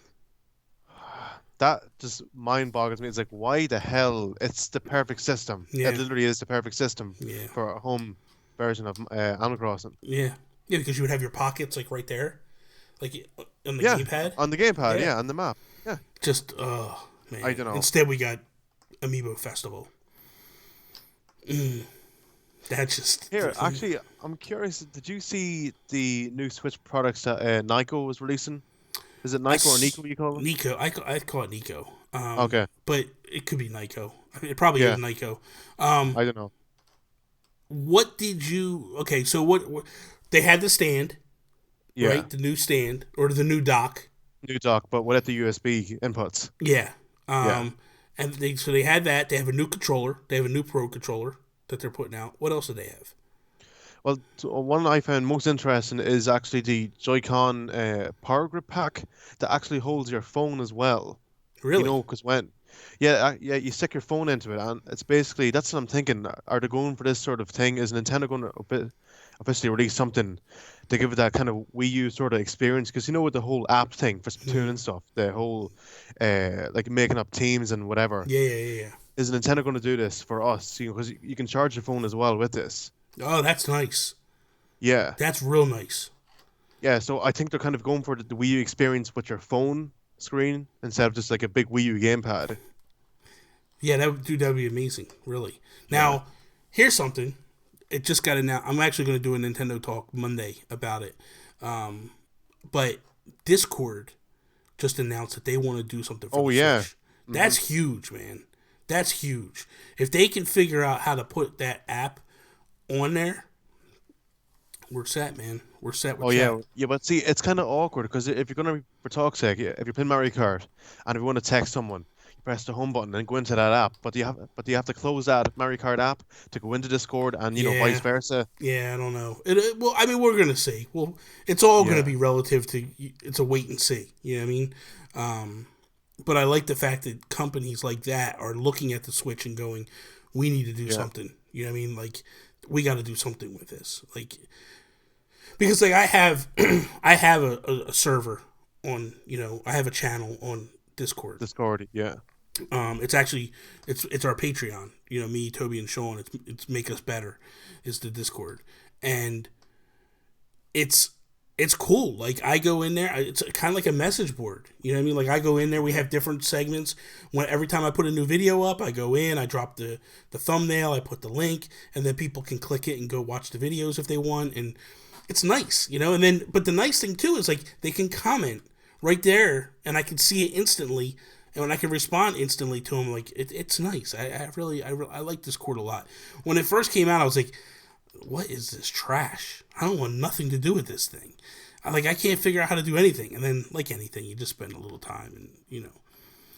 That just mind boggles me. It's like, why the hell? It's the perfect system. Yeah. It literally is the perfect system for a home version of Animal Crossing. Yeah. Yeah, because you would have your pockets like right there, like on the gamepad. On the gamepad, on the map. Yeah. Just, oh, man. I don't know. Instead, we got Amiibo Festival. That's just... Here, actually, I'm curious. Did you see the new Switch products that Nyko was releasing? Is it Nyko or Nico you call it? Nico. I call it Nico. Okay. But it could be Nyko. I mean, it probably is Nyko. I don't know. What did you... Okay, so what they had the stand, right? The new stand, or the new dock. New dock, but without the USB inputs. Yeah. And they had that. They have a new controller. They have a new Pro controller that they're putting out. What else do they have? Well, one I found most interesting is actually the Joy-Con power grip pack that actually holds your phone as well. Really? You know, because you stick your phone into it, and it's basically, that's what I'm thinking. Are they going for this sort of thing? Is Nintendo going to officially release something to give it that kind of Wii U sort of experience? Because you know, with the whole app thing for Splatoon and stuff, the whole like making up teams and whatever. Yeah. Is Nintendo going to do this for us? Because you can charge your phone as well with this. Oh, that's nice. Yeah. That's real nice. Yeah, so I think they're kind of going for the Wii U experience with your phone screen instead of just like a big Wii U gamepad. Yeah, that would be amazing, really. Now, here's something. It just got announced. I'm actually going to do a Nintendo Talk Monday about it. But Discord just announced that they want to do something for the Switch. Mm-hmm. That's huge, man. That's huge. If they can figure out how to put that app on there, we're set, man. We're set with chat. Yeah, but see, it's kind of awkward because if you're gonna, for talk's sake, if you're playing Mario Kart and if you want to text someone, you press the home button and go into that app. But you have to close that Mario Kart app to go into Discord, and vice versa. Yeah, I don't know. Well, I mean, we're gonna see. Well, it's all gonna be relative to. It's a wait and see. You know what I mean? But I like the fact that companies like that are looking at the Switch and going, "We need to do something." You know what I mean? Like, we got to do something with this. Like, because like I have a server on, I have a channel on Discord. Yeah. It's actually it's our Patreon. Me, Toby, and Sean. It's Make Us Better is the Discord, and it's cool. Like I go in there, it's kind of like a message board. You know what I mean? Like I go in there, we have different segments. Every time I put a new video up, I go in, I drop the thumbnail, I put the link, and then people can click it and go watch the videos if they want, and it's nice, And then, but the nice thing too is like they can comment right there, and I can see it instantly, and when I can respond instantly to them, like it's nice. I really like Discord a lot. When it first came out, I was like, what is this trash? I don't want nothing to do with this thing. I can't figure out how to do anything. And then, like anything, you just spend a little time and,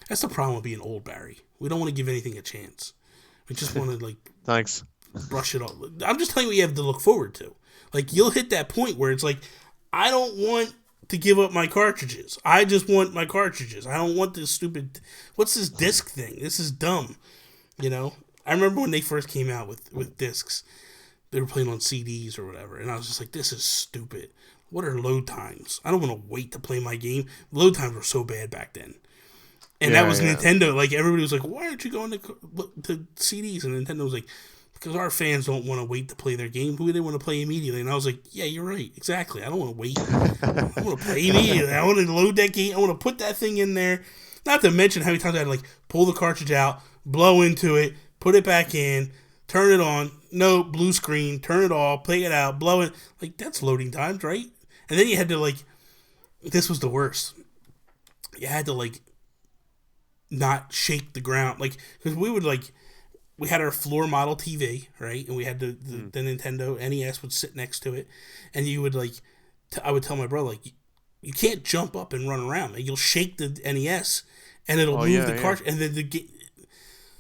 that's the problem with being old, Barry. We don't want to give anything a chance. We just want to, Thanks. brush it off. I'm just telling you what you have to look forward to. You'll hit that point where it's I don't want to give up my cartridges. I just want my cartridges. I don't want this stupid, what's this disc thing? This is dumb. I remember when they first came out with discs, they were playing on CDs or whatever, and I was just like, this is stupid. What are load times? I don't want to wait to play my game. Load times were so bad back then. And that was Nintendo. Everybody was like, why aren't you going to CDs? And Nintendo was like, because our fans don't want to wait to play their game. Who they want to play immediately? And I was like, yeah, you're right. Exactly. I don't want to wait. I want to play immediately. I want to load that game. I want to put that thing in there. Not to mention how many times I had to pull the cartridge out, blow into it, put it back in, turn it on. No, blue screen. Turn it off. Play it out. Blow it. That's loading times, right? And then you had to this was the worst. You had to not shake the ground, because we would we had our floor model TV, right, and we had the Nintendo NES would sit next to it, and you would I would tell my brother you can't jump up and run around, you'll shake the NES and it'll move the cartridge, and then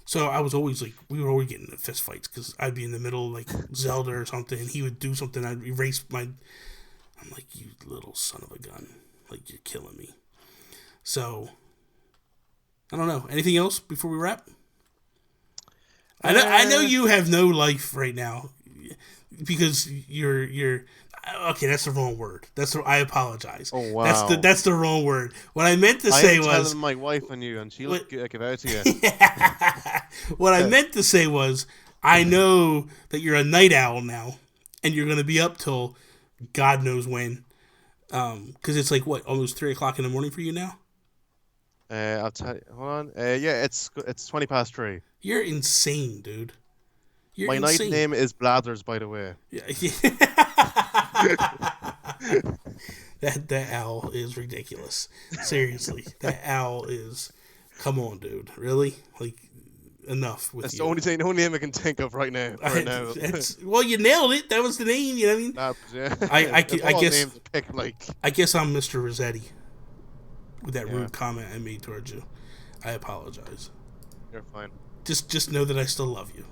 so I was always we were always getting into fist fights because I'd be in the middle of Zelda or something, and he would do something, I'd erase I'm like, you little son of a gun, you're killing me. So I don't know. Anything else before we wrap? I know you have no life right now because you're okay. That's the wrong word. I apologize. Oh wow. That's the wrong word. What I meant to say was telling my wife and you, and she'll give out to you. What I meant to say was I know that you're a night owl now, and you're going to be up till God knows when. Because it's almost 3:00 in the morning for you now. I'll tell you. Hold on. Yeah, it's 20 past 3. You're insane, dude. My night name is Blathers, by the way. Yeah. That owl is ridiculous. Seriously, that owl is. Come on, dude. Really? Enough with That's you. That's the only name I can think of right now. Well, you nailed it. That was the name. You know what I mean? I guess I'm Mr. Rossetti. With that rude comment I made towards you, I apologize. You're fine. Just know that I still love you.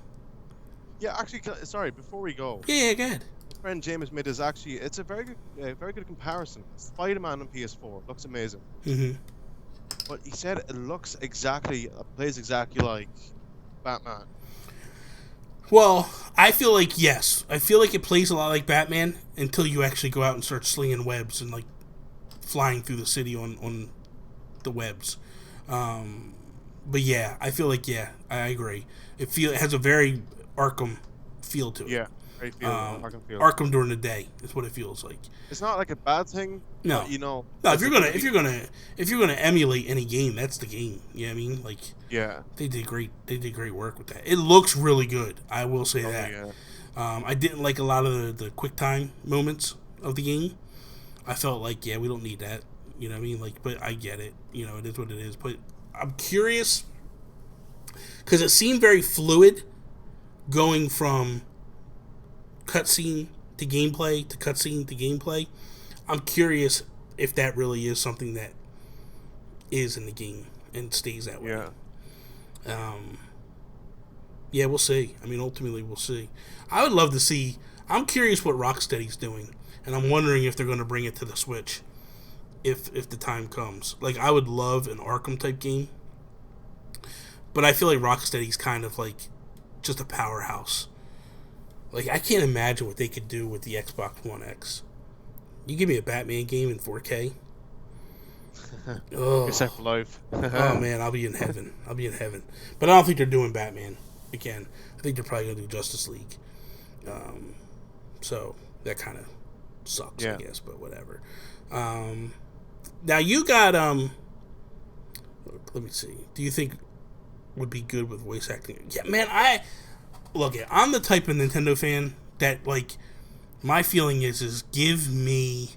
Yeah, actually, sorry. Before we go, yeah, go ahead. My friend James made this. Actually, it's a very good comparison. Spider-Man on PS4 looks amazing. Mm-hmm. But he said it plays exactly like Batman. Well, I feel yes. I feel it plays a lot like Batman until you actually go out and start slinging webs and flying through the city on the webs. But yeah, I feel I agree. It has a very Arkham feel to it. Yeah, great feel. Arkham feel. Arkham during the day is what it feels like. It's not a bad thing. No, no. If you're gonna emulate any game, that's the game. You know what I mean? Yeah, they did great. They did great work with that. It looks really good. I will say that. Yeah. I didn't like a lot of the quick time moments of the game. I felt we don't need that. You know what I mean? But I get it. It is what it is. But I'm curious because it seemed very fluid going from cutscene to gameplay to cutscene to gameplay. I'm curious if that really is something that is in the game and stays that way. Yeah, we'll see. I mean, ultimately, we'll see. I would love to see. I'm curious what Rocksteady's doing. And I'm wondering if they're going to bring it to the Switch, if the time comes. I would love an Arkham type game, but I feel Rocksteady's kind of just a powerhouse. I can't imagine what they could do with the Xbox One X. You give me a Batman game in 4K. You're set for life. Oh man, I'll be in heaven. But I don't think they're doing Batman again. I think they're probably going to do Justice League. So that kind of sucks, I guess, but whatever. Now you got let me see. Do you think would be good with voice acting? Yeah, man, I'm the type of Nintendo fan that my feeling is give me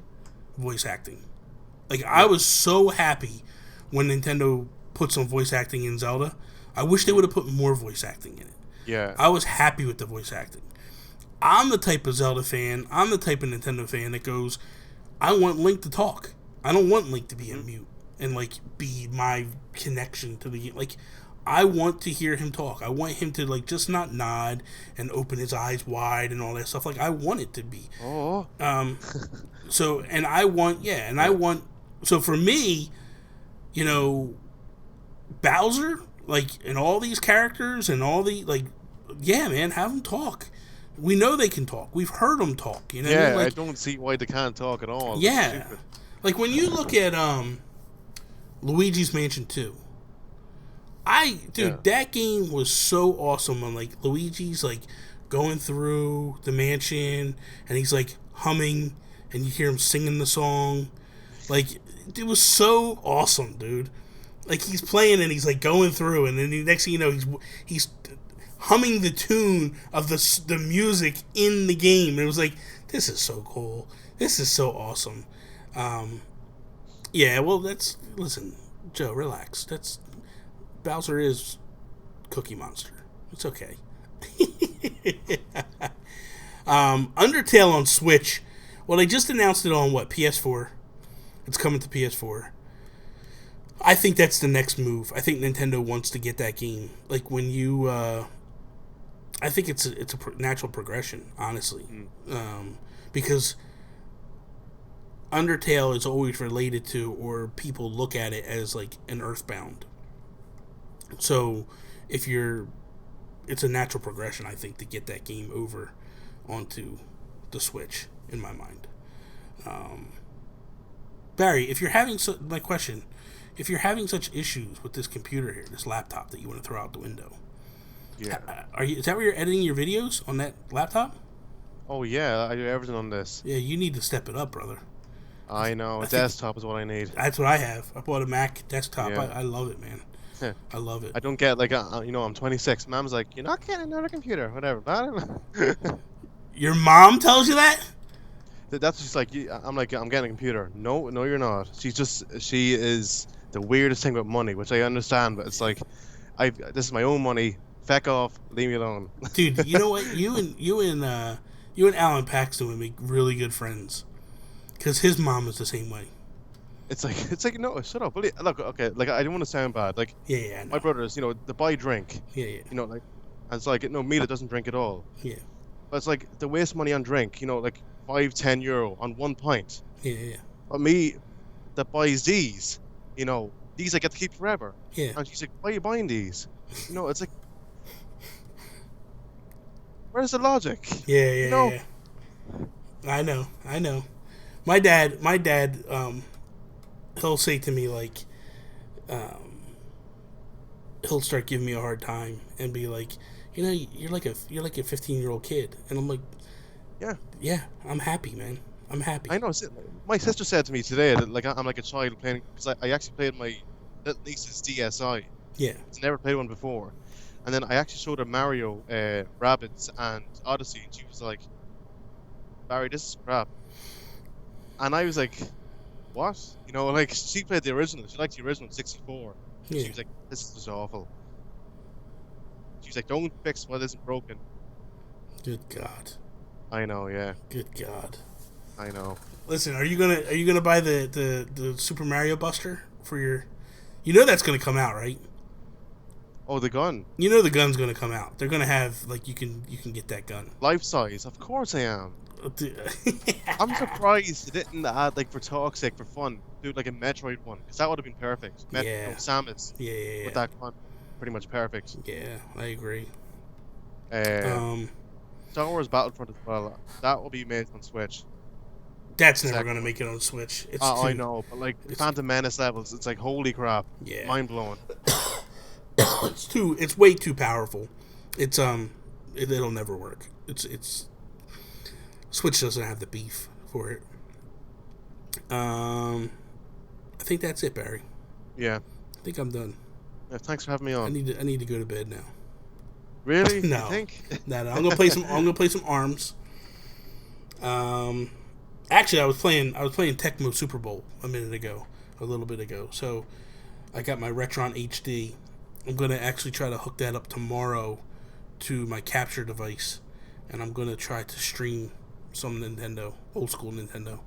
voice acting. I was so happy when Nintendo put some voice acting in Zelda. I wish they would have put more voice acting in it. Yeah. I was happy with the voice acting. I'm the type of Zelda fan, I'm the type of Nintendo fan that goes, I want Link to talk. I don't want Link to be a mute and like be my connection to the game. Like, I want to hear him talk. I want him to like just not nod and open his eyes wide and all that stuff. Like, I want it to be. Oh. So, and I want, yeah, and I want, so for me, you know, Bowser, like, and all these characters and all the, like, yeah, man, have them talk. We know they can talk. We've heard them talk. You know, Yeah, like, I don't see why they can't talk at all. yeah, like when you look at Luigi's Mansion 2, that game was so awesome. When like Luigi's like going through the mansion and he's like humming, and you hear him singing the song, like it was so awesome, dude. Like he's playing and he's like going through, and then the next thing you know, he's humming the tune of the music in the game. And it was like, this is so cool. This is so awesome. Yeah, well, listen, Joe, relax. Bowser is Cookie Monster. It's okay. Undertale on Switch. Well, they just announced it on PS4. It's coming to PS4. I think that's the next move. I think Nintendo wants to get that game. Like when you, I think it's a natural progression, honestly, because Undertale is always related to, or people look at it as like an Earthbound. So it's a natural progression, I think, to get that game over onto the Switch, in my mind. Barry, if you're having my question, if you're having such issues with this computer here, this laptop that you want to throw out the window, Yeah. Is that where you're editing your videos, on that laptop? Oh yeah, I do everything on this. Yeah, you need to step it up, brother. I know. A desktop is what I need. That's what I have. I bought a Mac desktop. Yeah. I love it, man. I love it. I don't get like I'm 26. Mom's like, you're not getting another computer, whatever. Your mom tells you that? That's just like I'm like, I'm getting a computer. No, you're not. She is the weirdest thing about money, which I understand, but it's like, this is my own money. Feck off, leave me alone. Dude, you know what? You and Alan Paxton would make really good friends, because his mom is the same way. It's like no, shut up. Look, okay, like I don't want to sound bad. Like Yeah. my brothers, they buy drink. Yeah. Like, and it's like Mila doesn't drink at all. Yeah. But it's like they waste money on drink. Like 5-10 euro on 1 pint. Yeah. But me, that buys these, these I get to keep forever. Yeah. And she's like, why are you buying these? It's like, where's the logic? Yeah. I know. My dad, he'll say to me like, he'll start giving me a hard time and be like, you're like a 15-year-old kid, and I'm like, yeah, I'm happy, man. I'm happy. I know. My sister said to me today that like I'm like a child playing, because I actually played my little niece's DSi. Yeah. She's never played one before, and then I actually showed her Mario, Rabbids, and Odyssey, and she was like, Barry, this is crap. And I was like, what? Like, she played the original. She liked the original 64. Yeah. She was like, this is just awful. She was like, don't fix what isn't broken. Good God. I know, yeah. Good God. I know. Listen, are you gonna buy the Super Mario Buster for your? That's gonna come out, right? Oh, the gun. The gun's gonna come out. They're gonna have like you can get that gun. Life size, of course I am. I'm surprised they didn't add, like, for talk's sake, for fun, do like a Metroid one, because that would have been perfect. Samus. Yeah. With that gun, pretty much perfect. Yeah, I agree. Star Wars Battlefront as well. That will be made on Switch. That's never gonna make it on Switch. I know, but like Phantom Menace levels, it's like, holy crap. Yeah. Mind blowing. It's way too powerful. It'll never work. It's Switch doesn't have the beef for it. I think that's it, Barry. Yeah. I think I'm done. Yeah, thanks for having me on. I need to go to bed now. Really? No. You think? No. I'm gonna play some ARMS. Actually, I was playing Tecmo Super Bowl a little bit ago. So I got my Retron HD. I'm gonna actually try to hook that up tomorrow to my capture device, and I'm gonna try to stream some Nintendo, old school Nintendo,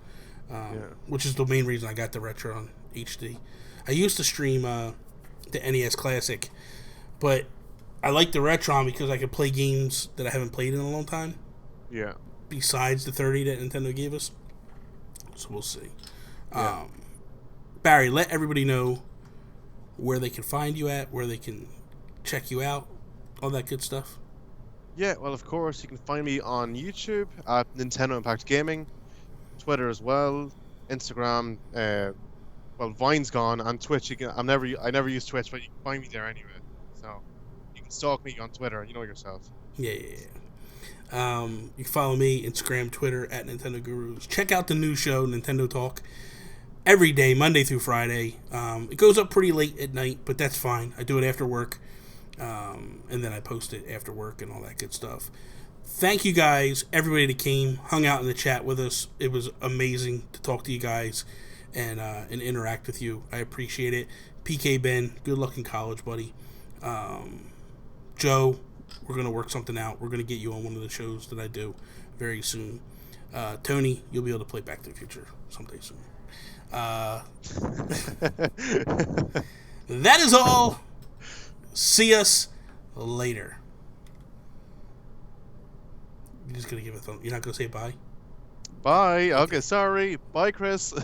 Yeah. which is the main reason I got the Retron HD. I used to stream the NES Classic, but I like the Retron because I could play games that I haven't played in a long time. Yeah. Besides the 30 that Nintendo gave us, so we'll see. Yeah. Barry, let everybody know where they can find you at, where they can check you out, all that good stuff. Yeah, well, of course, you can find me on YouTube at Nintendo Impact Gaming, Twitter as well, Instagram. Well, Vine's gone, and Twitch. I never use Twitch, but you can find me there anyway. So you can stalk me on Twitter. You know yourself. Yeah. You can follow me Instagram, Twitter at Nintendo Gurus. Check out the new show, Nintendo Talk, every day, Monday through Friday. It goes up pretty late at night, but that's fine. I do it after work, and then I post it after work and all that good stuff. Thank you guys, everybody that came, hung out in the chat with us. It was amazing to talk to you guys and interact with you. I appreciate it. PK Ben, good luck in college, buddy. Joe, we're going to work something out. We're going to get you on one of the shows that I do very soon. Tony, you'll be able to play Back to the Future someday soon. That is all. See us later. You're just going to give a thumb. You're not going to say bye? Bye. Okay, sorry. Bye, Chris.